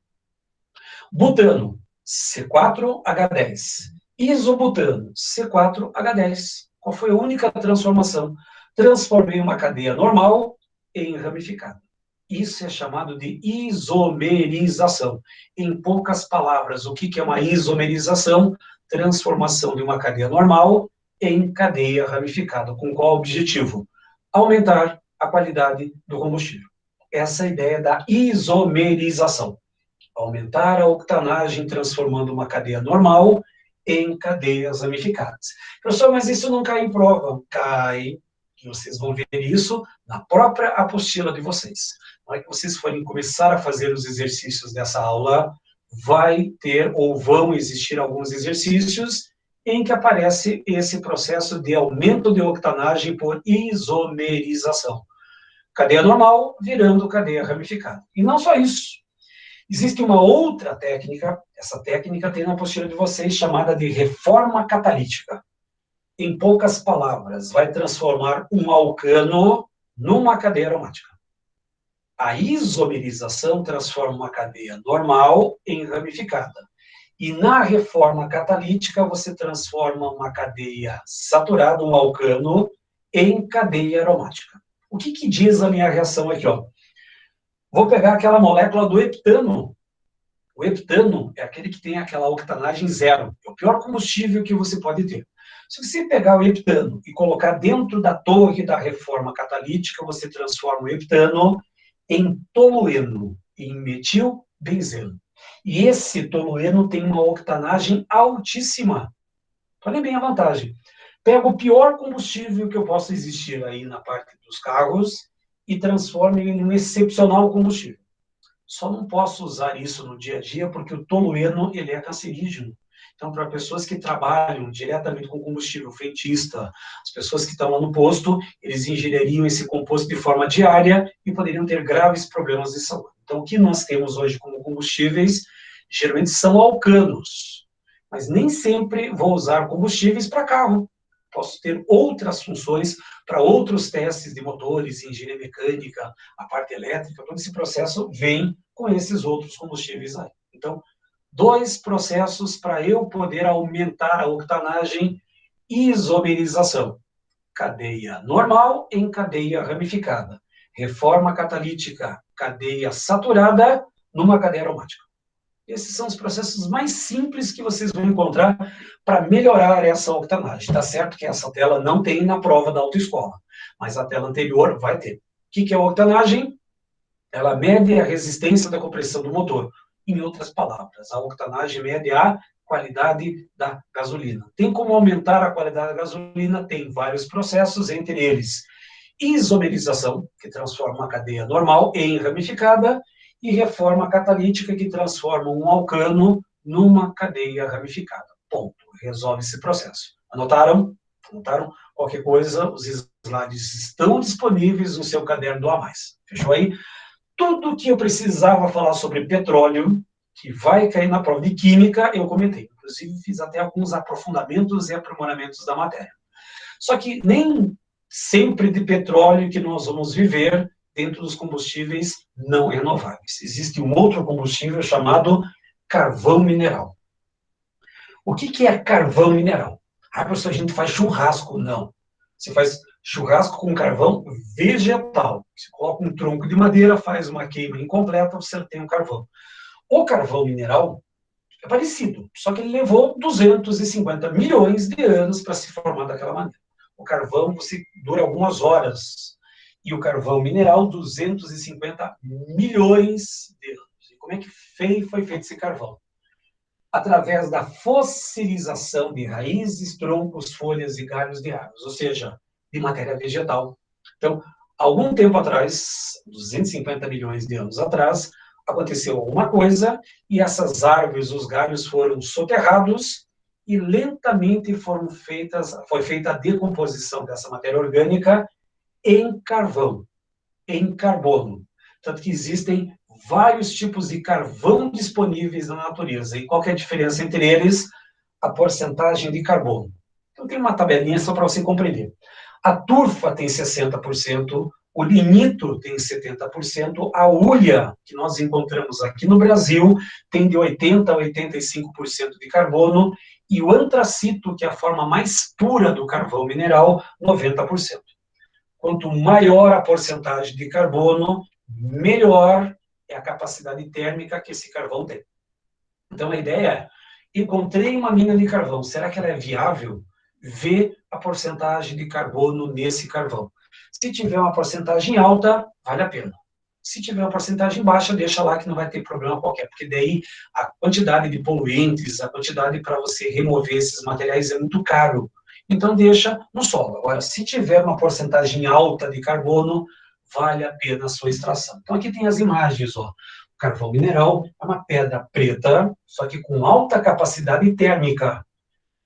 Butano, C4H10. Isobutano, C4H10. Qual foi a única transformação? Transformei uma cadeia normal em ramificada. Isso é chamado de isomerização. Em poucas palavras, o que é uma isomerização? Transformação de uma cadeia normal em cadeia ramificada. Com qual objetivo? Aumentar a qualidade do combustível. Essa é a ideia da isomerização. Aumentar a octanagem, transformando uma cadeia normal em cadeias ramificadas. Professor, mas isso não cai em prova. Cai, e vocês vão ver isso na própria apostila de vocês. Na hora que vocês forem começar a fazer os exercícios dessa aula, vai ter ou vão existir alguns exercícios em que aparece esse processo de aumento de octanagem por isomerização. Cadeia normal virando cadeia ramificada. E não só isso. Existe uma outra técnica, essa técnica tem na apostila de vocês, chamada de reforma catalítica. Em poucas palavras, vai transformar um alcano numa cadeia aromática. A isomerização transforma uma cadeia normal em ramificada. E na reforma catalítica, você transforma uma cadeia saturada, um alcano, em cadeia aromática. O que diz a minha reação aqui? Ó? Vou pegar aquela molécula do heptano. O heptano é aquele que tem aquela octanagem 0. É o pior combustível que você pode ter. Se você pegar o heptano e colocar dentro da torre da reforma catalítica, você transforma o heptano em tolueno, em metilbenzeno. E esse tolueno tem uma octanagem altíssima. Olha bem a vantagem. Pego o pior combustível que eu possa existir aí na parte dos carros e transformo ele em um excepcional combustível. Só não posso usar isso no dia a dia porque o tolueno ele é cancerígeno. Então, para pessoas que trabalham diretamente com combustível frentista, as pessoas que estão lá no posto, eles ingeririam esse composto de forma diária e poderiam ter graves problemas de saúde. Então, o que nós temos hoje como combustíveis, geralmente são alcanos, mas nem sempre vou usar combustíveis para carro. Posso ter outras funções para outros testes de motores, engenharia mecânica, a parte elétrica, todo esse processo vem com esses outros combustíveis aí. Então, 2 processos para eu poder aumentar a octanagem: isomerização, cadeia normal em cadeia ramificada, reforma catalítica, cadeia saturada numa cadeia aromática. Esses são os processos mais simples que vocês vão encontrar para melhorar essa octanagem. Está certo que essa tela não tem na prova da autoescola, mas a tela anterior vai ter. O que é a octanagem? Ela mede a resistência da compressão do motor. Em outras palavras, a octanagem mede a qualidade da gasolina. Tem como aumentar a qualidade da gasolina? Tem vários processos, entre eles isomerização, que transforma a cadeia normal em ramificada, e reforma catalítica, que transforma um alcano numa cadeia ramificada. Ponto. Resolve esse processo. Anotaram? Anotaram? Qualquer coisa, os slides estão disponíveis no seu caderno do A+. Fechou aí? Tudo que eu precisava falar sobre petróleo, que vai cair na prova de química, eu comentei. Inclusive, fiz até alguns aprofundamentos e aprimoramentos da matéria. Só que nem sempre de petróleo que nós vamos viver dentro dos combustíveis não renováveis. Existe um outro combustível chamado carvão mineral. O que é carvão mineral? Ah, professor, a gente faz churrasco. Não. Você faz churrasco com carvão vegetal. Você coloca um tronco de madeira, faz uma queima incompleta, você tem um carvão. O carvão mineral é parecido, só que ele levou 250 milhões de anos para se formar daquela maneira. O carvão você dura algumas horas, e o carvão mineral, 250 milhões de anos. E como é que foi feito esse carvão? Através da fossilização de raízes, troncos, folhas e galhos de árvores, ou seja, de matéria vegetal. Então, algum tempo atrás, 250 milhões de anos atrás, aconteceu alguma coisa e essas árvores, os galhos foram soterrados e lentamente foi feita a decomposição dessa matéria orgânica em carvão, em carbono. Tanto que existem vários tipos de carvão disponíveis na natureza. E qual que é a diferença entre eles? A porcentagem de carbono. Então, tem uma tabelinha só para você compreender. A turfa tem 60%, o lignito tem 70%, a hulha, que nós encontramos aqui no Brasil, tem de 80% a 85% de carbono, e o antracito, que é a forma mais pura do carvão mineral, 90%. Quanto maior a porcentagem de carbono, melhor é a capacidade térmica que esse carvão tem. Então, a ideia é, encontrei uma mina de carvão, será que ela é viável? Vê a porcentagem de carbono nesse carvão. Se tiver uma porcentagem alta, vale a pena. Se tiver uma porcentagem baixa, deixa lá que não vai ter problema qualquer, porque daí a quantidade de poluentes, a quantidade para você remover esses materiais é muito caro. Então, deixa no solo. Agora, se tiver uma porcentagem alta de carbono, vale a pena a sua extração. Então, aqui tem as imagens, ó. O carvão mineral é uma pedra preta, só que com alta capacidade térmica.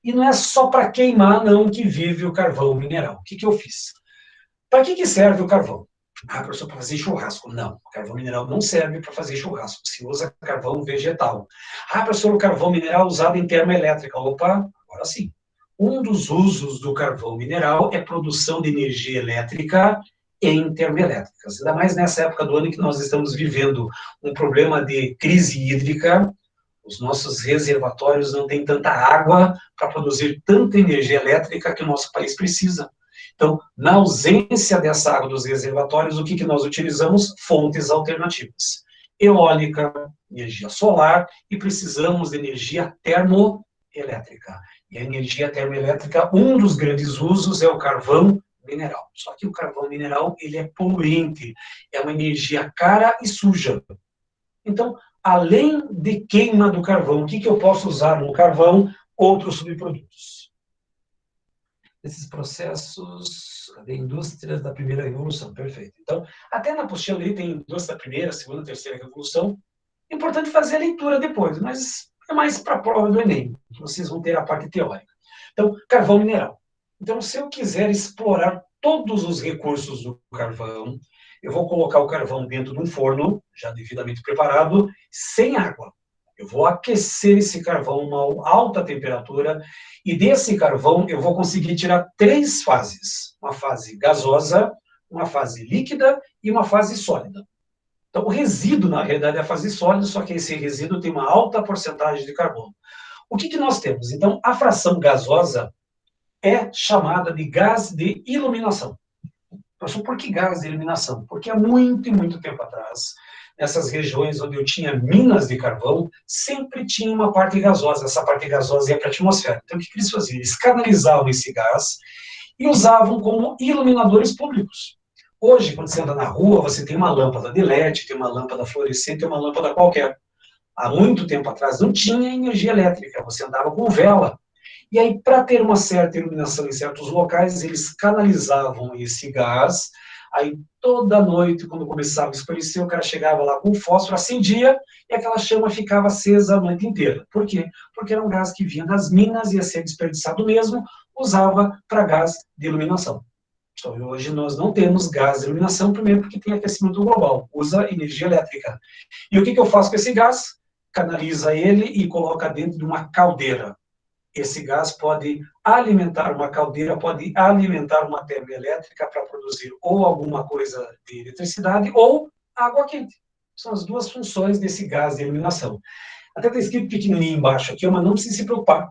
E não é só para queimar, não, que vive o carvão mineral. O que eu fiz? Para que serve o carvão? Ah, professor, para fazer churrasco. Não, o carvão mineral não serve para fazer churrasco. Se usa carvão vegetal. Ah, professor, o carvão mineral usado em termoelétrica. Opa, agora sim. Um dos usos do carvão mineral é produção de energia elétrica em termoelétricas. Ainda mais nessa época do ano que nós estamos vivendo um problema de crise hídrica. Os nossos reservatórios não têm tanta água para produzir tanta energia elétrica que o nosso país precisa. Então, na ausência dessa água dos reservatórios, o que nós utilizamos? Fontes alternativas. Eólica, energia solar, e precisamos de energia termoelétrica. E a energia termoelétrica, um dos grandes usos é o carvão mineral. Só que o carvão mineral, ele é poluente, é uma energia cara e suja. Então, além de queima do carvão, o que eu posso usar no carvão? Outros subprodutos. Esses processos de indústrias da primeira revolução, perfeito. Então, até na apostila ali tem indústria da primeira, segunda, terceira revolução. É importante fazer a leitura depois, mas é mais para a prova do Enem, que vocês vão ter a parte teórica. Então, carvão mineral. Então, se eu quiser explorar todos os recursos do carvão, eu vou colocar o carvão dentro de um forno, já devidamente preparado, sem água. Eu vou aquecer esse carvão a uma alta temperatura e desse carvão eu vou conseguir tirar 3 fases. Uma fase gasosa, uma fase líquida e uma fase sólida. Então, o resíduo, na realidade, é a fase sólida, só que esse resíduo tem uma alta porcentagem de carbono. O que nós temos? Então, a fração gasosa é chamada de gás de iluminação. Professor, por que gás de iluminação? Porque há muito e muito tempo atrás, nessas regiões onde eu tinha minas de carvão, sempre tinha uma parte gasosa. Essa parte gasosa ia para a atmosfera. Então, o que eles faziam? Eles canalizavam esse gás e usavam como iluminadores públicos. Hoje, quando você anda na rua, você tem uma lâmpada de LED, tem uma lâmpada fluorescente, tem uma lâmpada qualquer. Há muito tempo atrás não tinha energia elétrica, você andava com vela. E aí, para ter uma certa iluminação em certos locais, eles canalizavam esse gás. Aí, toda noite, quando começava a escurecer, o cara chegava lá com fósforo, acendia, e aquela chama ficava acesa a noite inteira. Por quê? Porque era um gás que vinha das minas, ia ser desperdiçado mesmo, usava para gás de iluminação. Então, hoje nós não temos gás de iluminação, primeiro porque tem aquecimento global, usa energia elétrica. E o que eu faço com esse gás? Canaliza ele e coloca dentro de uma caldeira. Esse gás pode alimentar uma caldeira, pode alimentar uma termoelétrica para produzir ou alguma coisa de eletricidade ou água quente. São as duas funções desse gás de iluminação. Até está escrito pequenininho embaixo aqui, mas não precisa se preocupar.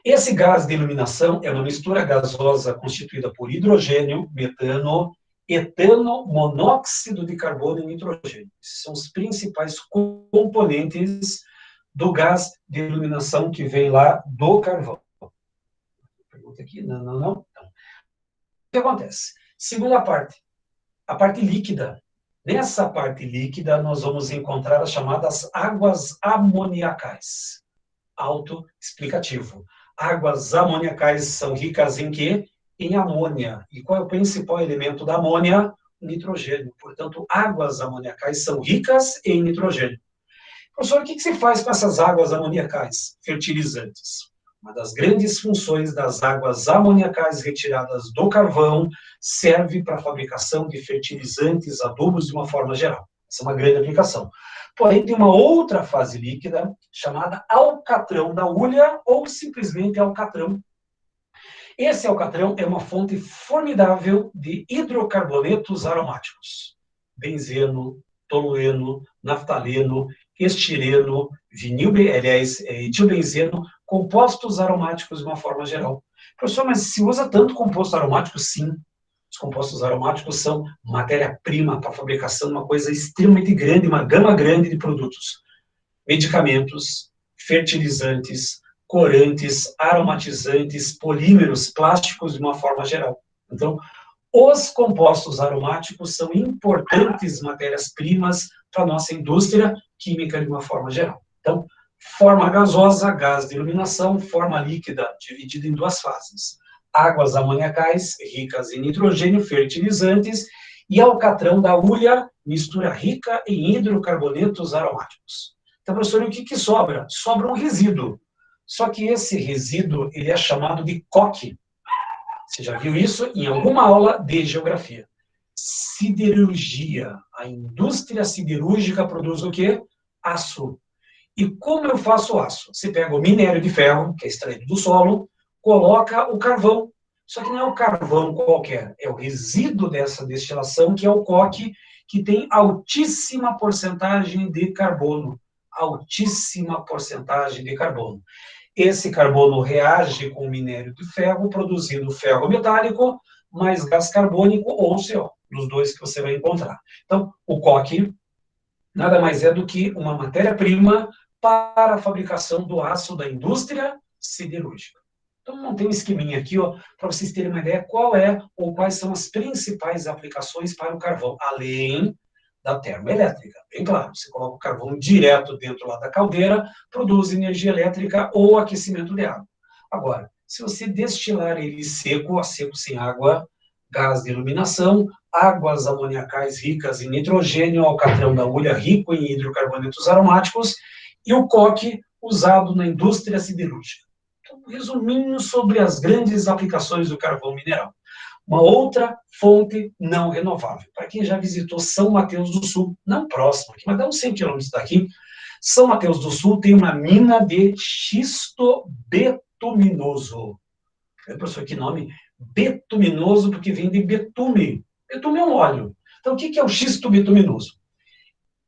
Esse gás de iluminação é uma mistura gasosa constituída por hidrogênio, metano, etano, monóxido de carbono e nitrogênio. Esses são os principais componentes do gás de iluminação que vem lá do carvão. Pergunta aqui, não. O que acontece? Segunda parte, a parte líquida. Nessa parte líquida, nós vamos encontrar as chamadas águas amoniacais. Autoexplicativo. Águas amoniacais são ricas em quê? Em amônia. E qual é o principal elemento da amônia? Nitrogênio. Portanto, águas amoniacais são ricas em nitrogênio. Professor, o que se faz com essas águas amoniacais? Fertilizantes. Uma das grandes funções das águas amoniacais retiradas do carvão serve para a fabricação de fertilizantes, adubos de uma forma geral. Essa é uma grande aplicação. Porém, tem uma outra fase líquida chamada alcatrão da hulha ou simplesmente alcatrão. Esse alcatrão é uma fonte formidável de hidrocarbonetos aromáticos. Benzeno, tolueno, naftaleno, estireno, etilbenzeno, compostos aromáticos de uma forma geral. Professor, mas se usa tanto composto aromático? Sim. Os compostos aromáticos são matéria-prima para a fabricação de uma coisa extremamente grande, uma gama grande de produtos. Medicamentos, fertilizantes, corantes, aromatizantes, polímeros, plásticos de uma forma geral. Então, os compostos aromáticos são importantes matérias-primas para a nossa indústria química de uma forma geral. Então, forma gasosa, gás de iluminação, forma líquida, dividida em 2 fases. Águas amoniacais, ricas em nitrogênio, fertilizantes, e alcatrão da hulha, mistura rica em hidrocarbonetos aromáticos. Então, professor, o que sobra? Sobra um resíduo. Só que esse resíduo ele é chamado de coque. Você já viu isso em alguma aula de geografia. Siderurgia. A indústria siderúrgica produz o quê? Aço. E como eu faço aço? Você pega o minério de ferro, que é extraído do solo, coloca o carvão. Só que não é o carvão qualquer, é o resíduo dessa destilação, que é o coque, que tem altíssima porcentagem de carbono. Altíssima porcentagem de carbono. Esse carbono reage com o minério de ferro, produzindo ferro metálico, mais gás carbônico ou CO, dos dois que você vai encontrar. Então, o coque nada mais é do que uma matéria-prima para a fabricação do aço da indústria siderúrgica. Então, montei um esqueminha aqui, para vocês terem uma ideia qual é ou quais são as principais aplicações para o carvão, além da termoelétrica, bem claro. Você coloca o carvão direto dentro lá da caldeira, produz energia elétrica ou aquecimento de água. Agora, se você destilar ele seco, a seco sem água, gás de iluminação, águas amoniacais ricas em nitrogênio, alcatrão da hulha rico em hidrocarbonetos aromáticos e o coque usado na indústria siderúrgica. Então, resuminho sobre as grandes aplicações do carvão mineral. Uma outra fonte não renovável. Para quem já visitou São Mateus do Sul, não próximo aqui, mas dá uns 100 quilômetros daqui, São Mateus do Sul tem uma mina de xisto betuminoso. Professor, que nome? Betuminoso, porque vem de betume. Betume é um óleo. Então, o que é o xisto betuminoso?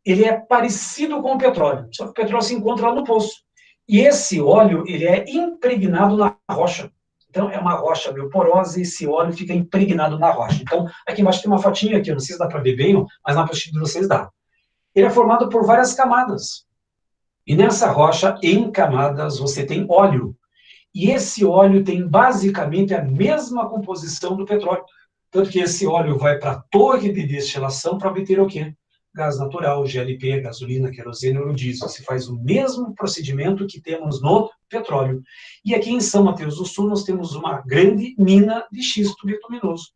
Ele é parecido com o petróleo, só que o petróleo se encontra lá no poço. E esse óleo, ele é impregnado na rocha. Então, é uma rocha meio porosa e esse óleo fica impregnado na rocha. Então, aqui embaixo tem uma fotinha aqui, eu não sei se dá para ver bem, mas na apostila de vocês dá. Ele é formado por várias camadas. E nessa rocha, em camadas, você tem óleo. E esse óleo tem basicamente a mesma composição do petróleo. Tanto que esse óleo vai para a torre de destilação para obter o quê? Gás natural, GLP, gasolina, querosene ou diesel. Se faz o mesmo procedimento que temos no petróleo. E aqui em São Mateus do Sul nós temos uma grande mina de xisto bituminoso.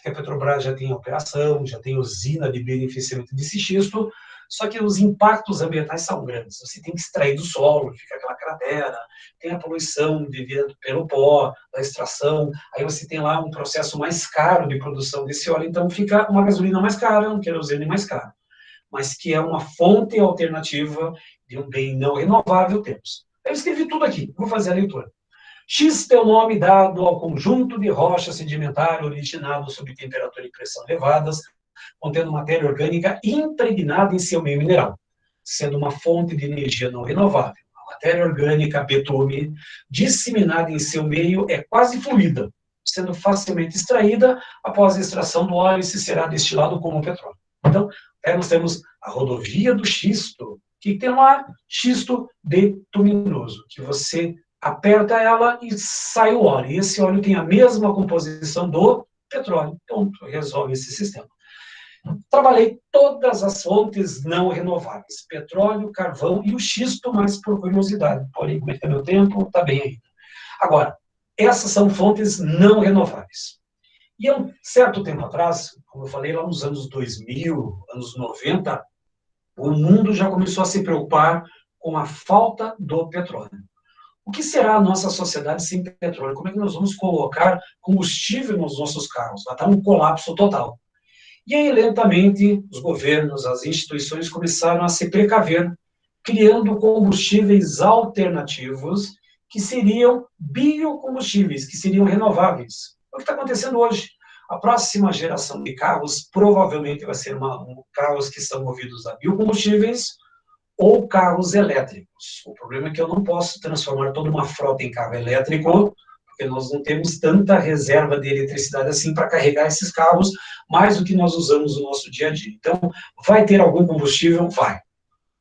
A Petrobras já tem operação, já tem usina de beneficiamento desse xisto, só que os impactos ambientais são grandes. Você tem que extrair do solo, fica aquela cratera, tem a poluição devida pelo pó, da extração, aí você tem lá um processo mais caro de produção desse óleo, então fica uma gasolina mais cara, um querosene mais caro. Mas que é uma fonte alternativa de um bem não renovável, temos. Eu escrevi tudo aqui, vou fazer a leitura. Xisto é o nome dado ao conjunto de rocha sedimentar originado sob temperatura e pressão elevadas, contendo matéria orgânica impregnada em seu meio mineral, sendo uma fonte de energia não renovável. A matéria orgânica, betume, disseminada em seu meio, é quase fluida, sendo facilmente extraída após a extração do óleo e se será destilado como petróleo. Então, aí nós temos a rodovia do xisto, que tem lá xisto betuminoso, que você aperta ela e sai o óleo. E esse óleo tem a mesma composição do petróleo. Então, resolve esse sistema. Trabalhei todas as fontes não renováveis, petróleo, carvão e o xisto, mas por curiosidade. Porém, como é que está meu tempo? Está bem ainda. Agora, essas são fontes não renováveis. E há um certo tempo atrás, como eu falei, lá nos anos 2000, anos 90, o mundo já começou a se preocupar com a falta do petróleo. O que será a nossa sociedade sem petróleo? Como é que nós vamos colocar combustível nos nossos carros? Vai estar um colapso total. E aí, lentamente, os governos, as instituições começaram a se precaver, criando combustíveis alternativos que seriam biocombustíveis, que seriam renováveis. É o que está acontecendo hoje. A próxima geração de carros provavelmente vai ser carros que são movidos a biocombustíveis ou carros elétricos. O problema é que eu não posso transformar toda uma frota em carro elétrico, porque nós não temos tanta reserva de eletricidade assim para carregar esses carros, mais do que nós usamos no nosso dia a dia. Então, vai ter algum combustível? Vai.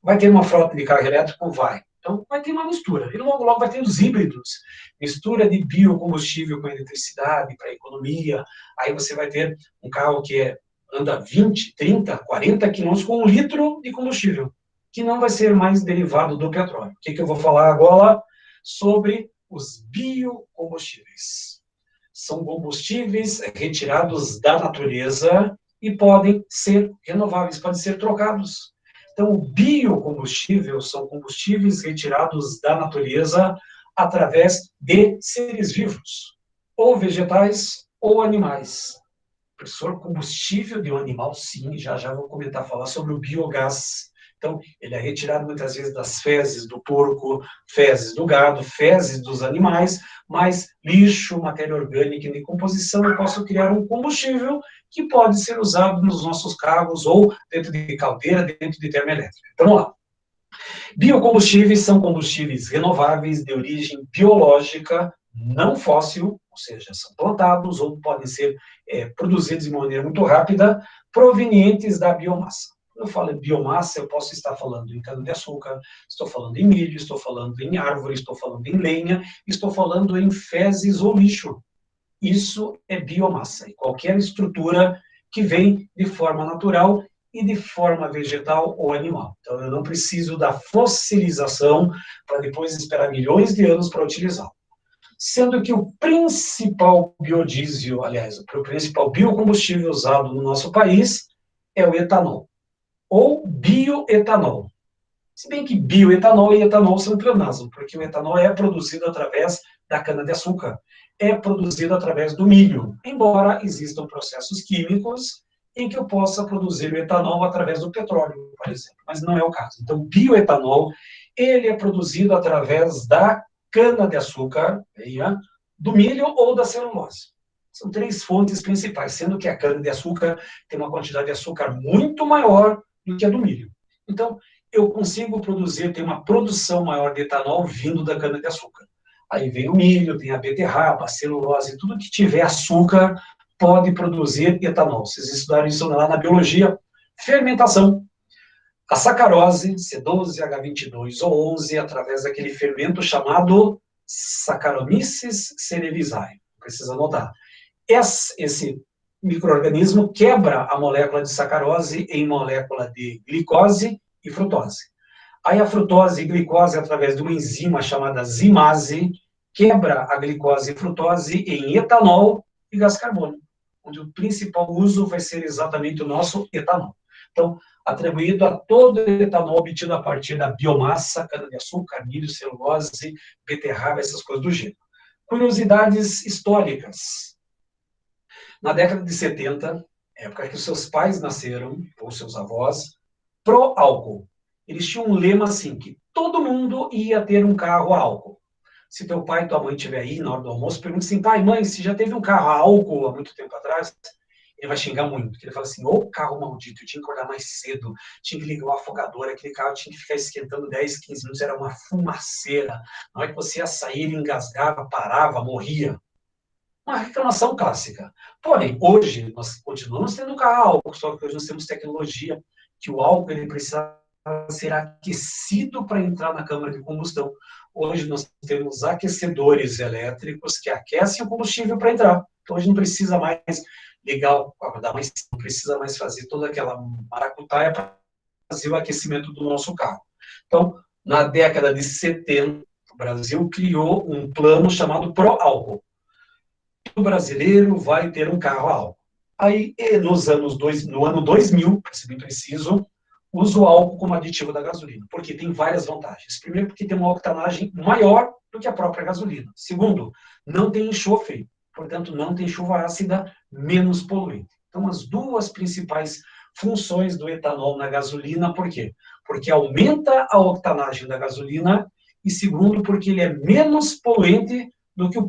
Vai ter uma frota de carro elétrico? Vai. Então, vai ter uma mistura. E logo, logo vai ter os híbridos. Mistura de biocombustível com eletricidade para economia. Aí você vai ter um carro que anda 20, 30, 40 quilômetros com 1 litro de combustível, que não vai ser mais derivado do petróleo. O que eu vou falar agora? Sobre os biocombustíveis. São combustíveis retirados da natureza e podem ser renováveis, podem ser trocados. Então, o biocombustível são combustíveis retirados da natureza através de seres vivos, ou vegetais ou animais. Professor, combustível de um animal, sim, já vou falar sobre o biogás. Então, ele é retirado muitas vezes das fezes do porco, fezes do gado, fezes dos animais, mas lixo, matéria orgânica em decomposição, eu posso criar um combustível que pode ser usado nos nossos carros ou dentro de caldeira, dentro de termoelétrica. Então, vamos lá. Biocombustíveis são combustíveis renováveis de origem biológica, não fóssil, ou seja, são plantados ou podem ser produzidos de maneira muito rápida, provenientes da biomassa. Quando eu falo em biomassa, eu posso estar falando em cana-de-açúcar, estou falando em milho, estou falando em árvore, estou falando em lenha, estou falando em fezes ou lixo. Isso é biomassa. E qualquer estrutura que vem de forma natural e de forma vegetal ou animal. Então, eu não preciso da fossilização para depois esperar milhões de anos para utilizá-lo. Sendo que o principal biodiesel, aliás, o principal biocombustível usado no nosso país é o etanol, ou bioetanol. Se bem que bioetanol e etanol são pleonasmo, porque o etanol é produzido através da cana-de-açúcar, é produzido através do milho, embora existam processos químicos em que eu possa produzir o etanol através do petróleo, por exemplo, mas não é o caso. Então, o bioetanol, ele é produzido através da cana-de-açúcar, do milho ou da celulose. São três fontes principais, sendo que a cana-de-açúcar tem uma quantidade de açúcar muito maior do que a do milho. Então, eu consigo produzir, tem uma produção maior de etanol vindo da cana-de-açúcar. Aí vem o milho, tem a beterraba, a celulose, tudo que tiver açúcar pode produzir etanol. Vocês estudaram isso lá na biologia. Fermentação. A sacarose, C12H22 ou 11, através daquele fermento chamado Saccharomyces cerevisiae. Precisa anotar. Esse micro-organismo quebra a molécula de sacarose em molécula de glicose e frutose. Aí a frutose e glicose, através de uma enzima chamada zimase, quebra a glicose e frutose em etanol e gás carbônico, onde o principal uso vai ser exatamente o nosso etanol. Então, atribuído a todo o etanol obtido a partir da biomassa, cana-de-açúcar, milho, celulose, beterraba, essas coisas do gênero. Curiosidades históricas. Na década de 70, época que os seus pais nasceram, ou seus avós, pró-álcool. Eles tinham um lema assim, que todo mundo ia ter um carro a álcool. Se teu pai e tua mãe estiver aí na hora do almoço, pergunta assim, pai, mãe, se já teve um carro a álcool há muito tempo atrás? Ele vai xingar muito, porque ele fala assim, ô carro maldito, eu tinha que acordar mais cedo, tinha que ligar o afogador, aquele carro tinha que ficar esquentando 10, 15 minutos, era uma fumaceira. Na hora que você ia sair, ele engasgava, parava, morria. Uma reclamação clássica. Porém, hoje, nós continuamos tendo carro a álcool, só que hoje nós temos tecnologia que o álcool ele precisa ser aquecido para entrar na câmara de combustão. Hoje nós temos aquecedores elétricos que aquecem o combustível para entrar. Então, hoje não precisa mais ligar o não precisa mais fazer toda aquela maracutaia para fazer o aquecimento do nosso carro. Então, na década de 70, o Brasil criou um plano chamado Pró-Álcool. O brasileiro vai ter um carro a álcool. Aí, no ano 2000, para ser bem preciso, usa o álcool como aditivo da gasolina, porque tem várias vantagens. Primeiro, porque tem uma octanagem maior do que a própria gasolina. Segundo, não tem enxofre, portanto, não tem chuva ácida, menos poluente. Então, as duas principais funções do etanol na gasolina, por quê? Porque aumenta a octanagem da gasolina e, segundo, porque ele é menos poluente do que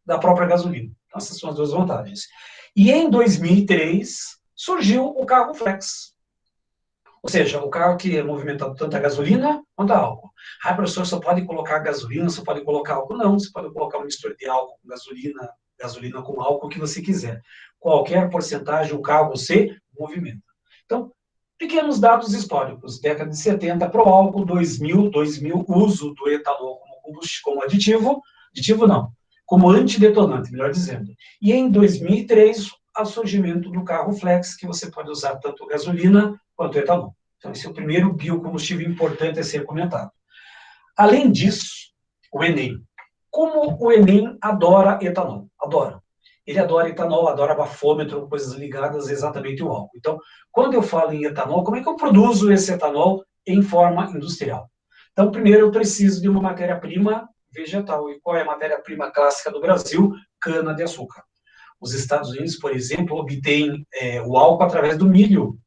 da própria gasolina. Então, essas são as duas vantagens. E em 2003, surgiu o carro flex. Ou seja, o carro que é movimentado tanto a gasolina quanto a álcool. Ah, professor, só pode colocar gasolina, só pode colocar álcool? Não, você pode colocar uma mistura de álcool com gasolina, gasolina com álcool, o que você quiser. Qualquer porcentagem, o carro se movimenta. Então, pequenos dados históricos. Década de 70, pro álcool, 2000, uso do etanol como aditivo não, como antidetonante, melhor dizendo. E em 2003, o surgimento do carro flex, que você pode usar tanto gasolina quanto etanol. Então, esse é o primeiro biocombustível importante a ser comentado. Além disso, o Enem. Como o Enem adora etanol? Adora. Ele adora etanol, adora bafômetro, coisas ligadas exatamente ao álcool. Então, quando eu falo em etanol, como é que eu produzo esse etanol em forma industrial? Então, primeiro eu preciso de uma matéria-prima vegetal. E qual é a matéria-prima clássica do Brasil? Cana-de-açúcar. Os Estados Unidos, por exemplo, obtêm o álcool através do milho.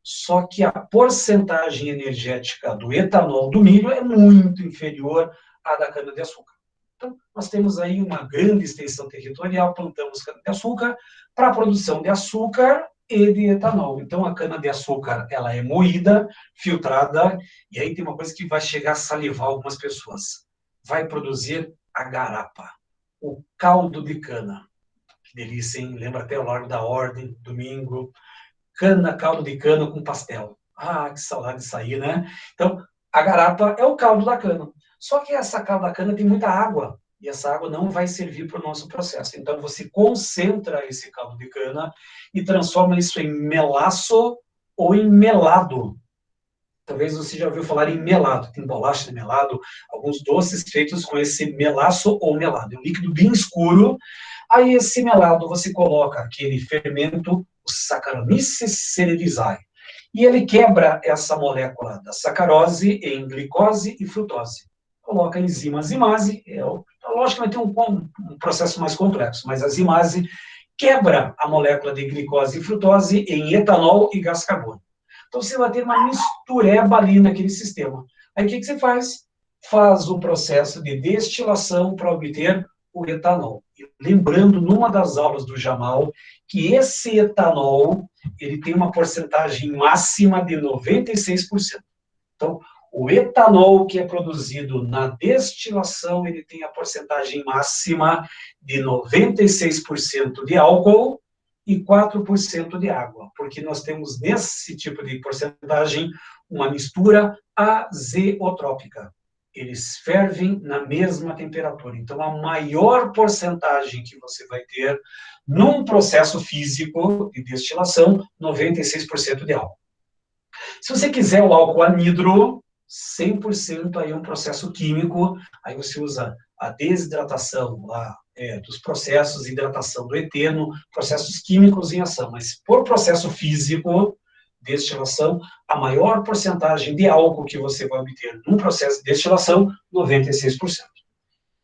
Só que a porcentagem energética do etanol do milho é muito inferior à da cana-de-açúcar. Então, nós temos aí uma grande extensão territorial, plantamos cana-de-açúcar para a produção de açúcar e de etanol. Então, a cana-de-açúcar, ela é moída, filtrada, e aí tem uma coisa que vai chegar a salivar algumas pessoas. Vai produzir a garapa, o caldo de cana. Que delícia, hein? Lembra até o Largo da Ordem, domingo. Caldo de cana com pastel. Ah, que saudade disso aí, né? Então, a garapa é o caldo da cana. Só que essa caldo da cana tem muita água, e essa água não vai servir para o nosso processo. Então, você concentra esse caldo de cana e transforma isso em melaço ou em melado. Talvez você já ouviu falar em melado. Tem bolacha de melado, alguns doces feitos com esse melaço ou melado. É um líquido bem escuro. Aí esse melado você coloca aquele fermento, o Saccharomyces cerevisiae. E ele quebra essa molécula da sacarose em glicose e frutose. Coloca enzima azimase, logicamente tem um processo mais complexo, mas a azimase quebra a molécula de glicose e frutose em etanol e gás carbônico. Então, você vai ter uma mistureba ali naquele sistema. Aí, o que você faz? Faz o processo de destilação para obter o etanol. E lembrando, numa das aulas do Jamal, que esse etanol, ele tem uma porcentagem máxima de 96%. Então, o etanol que é produzido na destilação, ele tem a porcentagem máxima de 96% de álcool e 4% de água, porque nós temos nesse tipo de porcentagem uma mistura azeotrópica. Eles fervem na mesma temperatura. Então, a maior porcentagem que você vai ter num processo físico de destilação, 96% de álcool. Se você quiser o álcool anidro, 100% aí é um processo químico, aí você usa a desidratação lá, dos processos de hidratação do eteno, processos químicos em ação, mas por processo físico, destilação, a maior porcentagem de álcool que você vai obter num processo de destilação, 96%.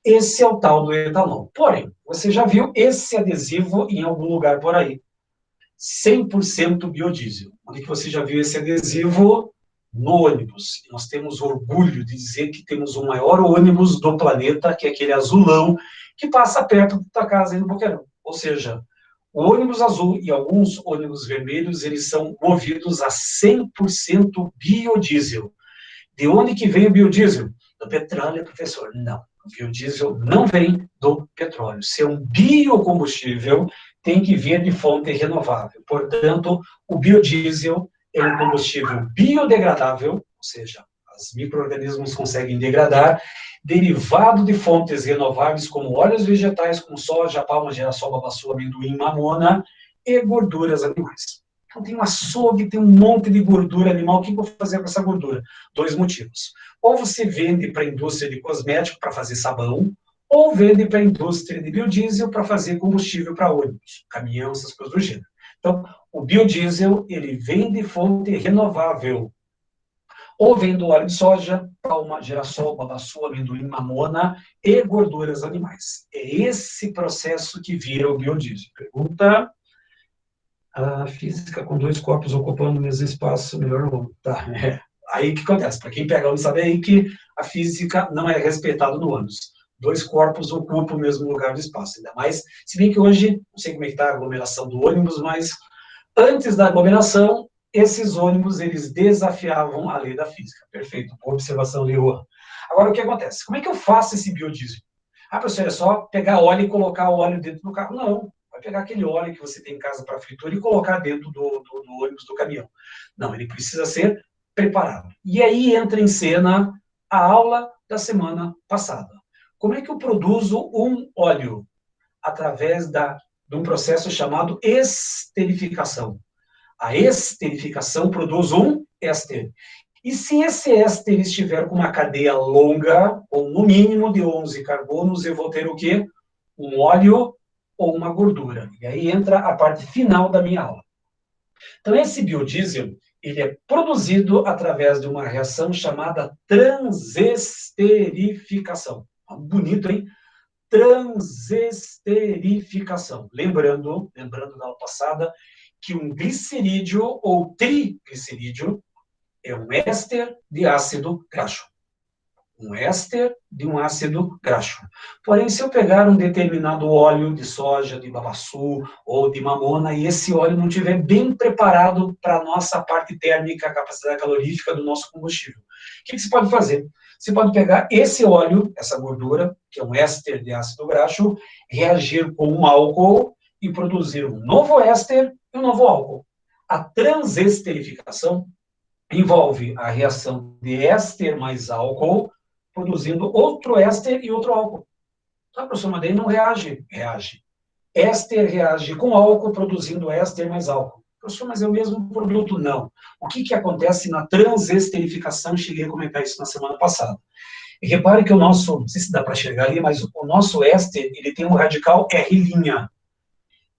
Esse é o tal do etanol. Porém, você já viu esse adesivo em algum lugar por aí. 100% biodiesel. Onde que você já viu esse adesivo? No ônibus. Nós temos orgulho de dizer que temos o maior ônibus do planeta, que é aquele azulão, que passa perto da casa aí no Boqueirão. Ou seja, o ônibus azul e alguns ônibus vermelhos, eles são movidos a 100% biodiesel. De onde que vem o biodiesel? Do petróleo, professor. Não. O biodiesel não vem do petróleo. Se é um biocombustível, tem que vir de fonte renovável. Portanto, o biodiesel é um combustível biodegradável, ou seja, os micro-organismos conseguem degradar, derivado de fontes renováveis como óleos vegetais, como soja, palma, girassol, babaçu, amendoim, mamona e gorduras animais. Então, tem um açougue, tem um monte de gordura animal. O que eu vou fazer com essa gordura? 2 motivos. Ou você vende para a indústria de cosmético para fazer sabão, ou vende para a indústria de biodiesel para fazer combustível para ônibus, caminhão, essas coisas do gênero. Então, o biodiesel, ele vem de fonte renovável. Ou vem do óleo de soja, palma, girassol, babaçu, amendoim, mamona e gorduras animais. É esse processo que vira o biodiesel. Pergunta: a física com 2 corpos ocupando o mesmo espaço, melhor não. Tá, Aí o que acontece? Para quem pega ônibus sabe aí que a física não é respeitada no ônibus. 2 corpos ocupam o mesmo lugar do espaço. Ainda mais, se bem que hoje, não sei como é que está a aglomeração do ônibus, mas antes da aglomeração, esses ônibus, eles desafiavam a lei da física. Perfeito, boa observação, Leoa. Agora, o que acontece? Como é que eu faço esse biodiesel? Professor, é só pegar óleo e colocar o óleo dentro do carro? Não. Vai pegar aquele óleo que você tem em casa para fritura e colocar dentro do ônibus do caminhão. Não, ele precisa ser preparado. E aí entra em cena a aula da semana passada. Como é que eu produzo um óleo? Através de um processo chamado esterificação. A esterificação produz um éster. E se esse éster estiver com uma cadeia longa, ou no mínimo de 11 carbonos, eu vou ter o quê? Um óleo ou uma gordura. E aí entra a parte final da minha aula. Então, esse biodiesel, ele é produzido através de uma reação chamada transesterificação. Bonito, hein? Transesterificação. Lembrando da aula passada, que um glicerídeo ou triglicerídeo é um éster de ácido graxo. Um éster de um ácido graxo. Porém, se eu pegar um determinado óleo de soja, de babaçu ou de mamona, e esse óleo não estiver bem preparado para a nossa parte térmica, a capacidade calorífica do nosso combustível, o que você pode fazer? Você pode pegar esse óleo, essa gordura, que é um éster de ácido graxo, reagir com um álcool e produzir um novo éster e um novo álcool. A transesterificação envolve a reação de éster mais álcool, produzindo outro éster e outro álcool. A professor Madeira não reage. Reage. Éster reage com álcool, produzindo éster mais álcool. Professor, mas é o mesmo produto? Não. O que acontece na transesterificação? Cheguei a comentar isso na semana passada. E repare que o nosso, não sei se dá para chegar ali, mas o nosso éster, ele tem um radical R'.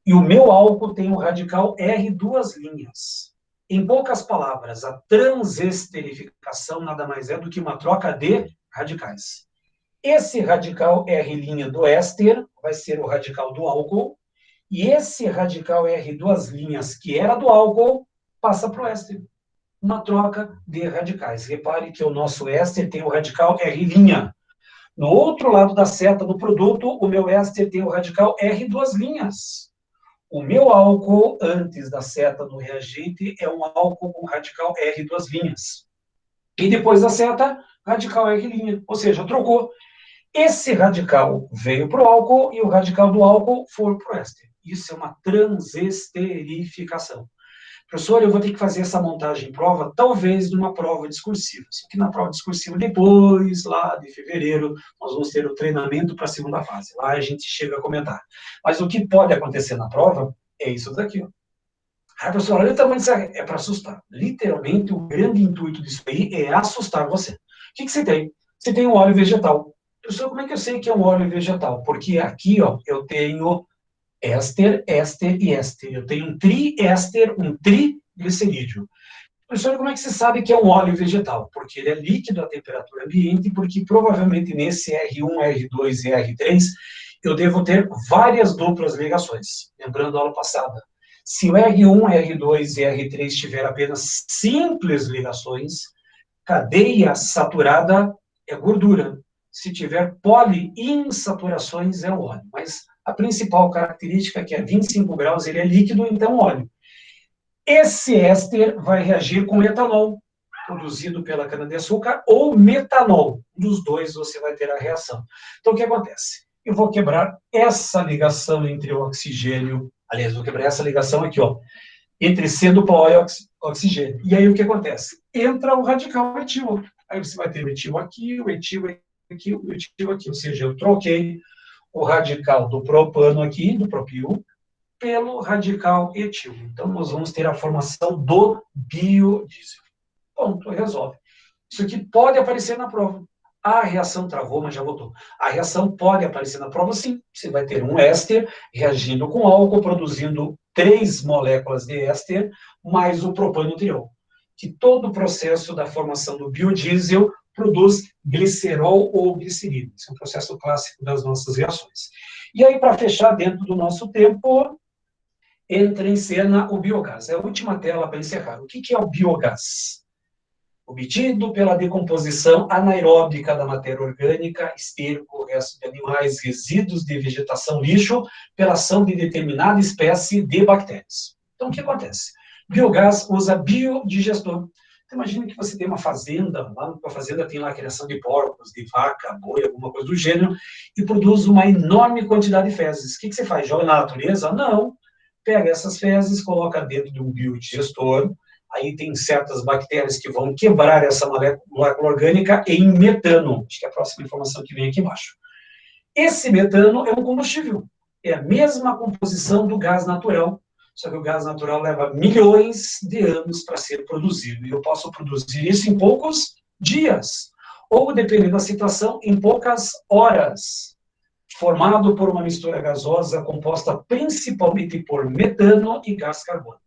E o meu álcool tem um radical R duas linhas. Em poucas palavras, a transesterificação nada mais é do que uma troca de radicais. Esse radical R' do éster vai ser o radical do álcool, e esse radical R duas linhas, que era do álcool, passa para o éster. Uma troca de radicais. Repare que o nosso éster tem o radical R'. No outro lado da seta do produto, o meu éster tem o radical R duas linhas. O meu álcool, antes da seta do reagente, é um álcool com radical R duas linhas. E depois da seta, radical R'. Ou seja, trocou. Esse radical veio para o álcool e o radical do álcool foi para o éster. Isso é uma transesterificação. Professor, eu vou ter que fazer essa montagem em prova, talvez numa prova discursiva. Só que na prova discursiva, depois, lá de fevereiro, nós vamos ter o treinamento para a segunda fase. Lá a gente chega a comentar. Mas o que pode acontecer na prova é isso daqui. Ó. Ah, professor, olha o tamanho disso aí. É para assustar. Literalmente, o grande intuito disso aí é assustar você. O que você tem? Você tem um óleo vegetal. Professor, como é que eu sei que é um óleo vegetal? Porque aqui, ó, eu tenho éster, éster e éster. Eu tenho um triéster, um triglicerídeo. Professor, como é que você sabe que é um óleo vegetal? Porque ele é líquido a temperatura ambiente, porque provavelmente nesse R1, R2 e R3 eu devo ter várias duplas ligações. Lembrando a aula passada. Se o R1, R2 e R3 tiver apenas simples ligações, cadeia saturada é gordura. Se tiver poliinsaturações, é óleo. Mas a principal característica é que a 25 graus ele é líquido, então óleo. Esse éster vai reagir com etanol, produzido pela cana-de-açúcar, ou metanol. Dos dois você vai ter a reação. Então, o que acontece? Eu vou quebrar essa ligação entre o oxigênio, aliás, vou quebrar essa ligação aqui, ó, entre C dupla O e oxigênio. E aí, o que acontece? Entra o radical etil. Aí você vai ter o etil aqui, o etil aqui, o etil aqui. Ou seja, eu troquei o radical do propano aqui, do propil, pelo radical etil. Então, nós vamos ter a formação do biodiesel. Ponto, resolve. Isso aqui pode aparecer na prova. A reação travou, mas já voltou. A reação pode aparecer na prova, sim. Você vai ter um éster reagindo com álcool, produzindo 3 moléculas de éster, mais o propanotriol. Que todo o processo da formação do biodiesel produz glicerol ou glicerina. Esse é um processo clássico das nossas reações. E aí, para fechar dentro do nosso tempo, entra em cena o biogás. É a última tela para encerrar. O que é o biogás? Obtido pela decomposição anaeróbica da matéria orgânica, esterco, resto de animais, resíduos de vegetação, lixo, pela ação de determinada espécie de bactérias. Então, o que acontece? Biogás usa biodigestor. Então, imagine que você tem uma fazenda, lá na fazenda tem lá a criação de porcos, de vaca, boi, alguma coisa do gênero, e produz uma enorme quantidade de fezes. O que você faz? Joga na natureza? Não. Pega essas fezes, coloca dentro de um biodigestor, aí tem certas bactérias que vão quebrar essa molécula orgânica em metano. Acho que é a próxima informação que vem aqui embaixo. Esse metano é um combustível. É a mesma composição do gás natural, só que o gás natural leva milhões de anos para ser produzido. E eu posso produzir isso em poucos dias. Ou, dependendo da situação, em poucas horas. Formado por uma mistura gasosa composta principalmente por metano e gás carbônico.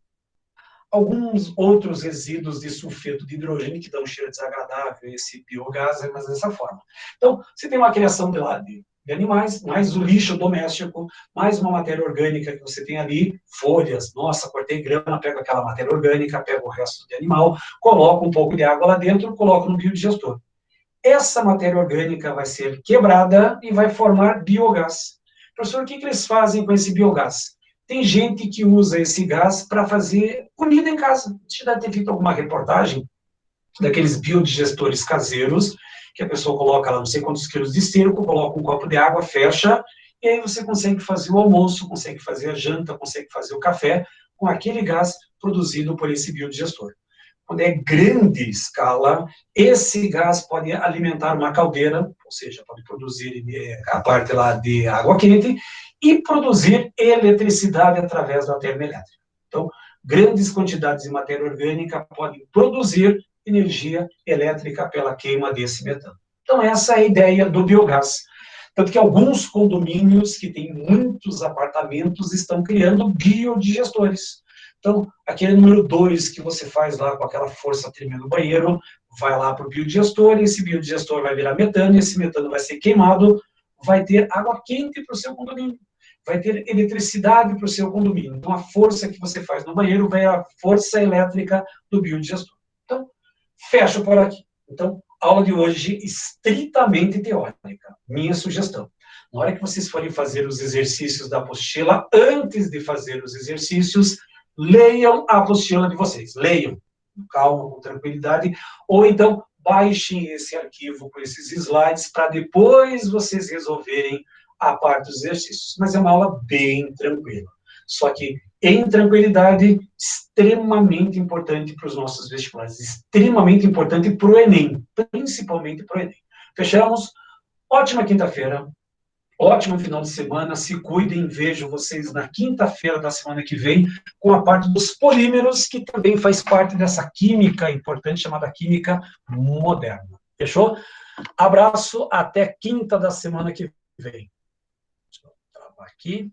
Alguns outros resíduos de sulfeto de hidrogênio que dão um cheiro desagradável, esse biogás é mais dessa forma. Então, você tem uma criação de animais, mais o lixo doméstico, mais uma matéria orgânica que você tem ali, folhas, nossa, cortei grama, pego aquela matéria orgânica, pego o resto de animal, coloco um pouco de água lá dentro, coloco no biodigestor. Essa matéria orgânica vai ser quebrada e vai formar biogás. Professor, o que eles fazem com esse biogás? Tem gente que usa esse gás para fazer comida em casa. Você deve ter visto alguma reportagem daqueles biodigestores caseiros, que a pessoa coloca lá não sei quantos quilos de esterco, coloca um copo de água, fecha, e aí você consegue fazer o almoço, consegue fazer a janta, consegue fazer o café com aquele gás produzido por esse biodigestor. Quando é grande escala, esse gás pode alimentar uma caldeira, ou seja, pode produzir a parte lá de água quente e produzir eletricidade através da termoelétrica. Então, grandes quantidades de matéria orgânica podem produzir energia elétrica pela queima desse metano. Então, essa é a ideia do biogás. Tanto que alguns condomínios que têm muitos apartamentos estão criando biodigestores. Então, aquele número 2 que você faz lá com aquela força tremenda no banheiro, vai lá para o biodigestor, esse biodigestor vai virar metano, esse metano vai ser queimado, vai ter água quente para o seu condomínio, vai ter eletricidade para o seu condomínio. Então, a força que você faz no banheiro vai a força elétrica do biodigestor. Então, fecho por aqui. Então, aula de hoje estritamente teórica. Minha sugestão. Na hora que vocês forem fazer os exercícios da apostila, antes de fazer os exercícios, leiam a apostila de vocês. Leiam, com calma, com tranquilidade, ou então baixem esse arquivo com esses slides para depois vocês resolverem a parte dos exercícios. Mas é uma aula bem tranquila. Só que em tranquilidade, extremamente importante para os nossos vestibulares, extremamente importante para o Enem, principalmente para o Enem. Fechamos? Ótima quinta-feira, ótimo final de semana, se cuidem, vejo vocês na quinta-feira da semana que vem, com a parte dos polímeros, que também faz parte dessa química importante, chamada química moderna. Fechou? Abraço, até quinta da semana que vem. Deixa eu travar aqui.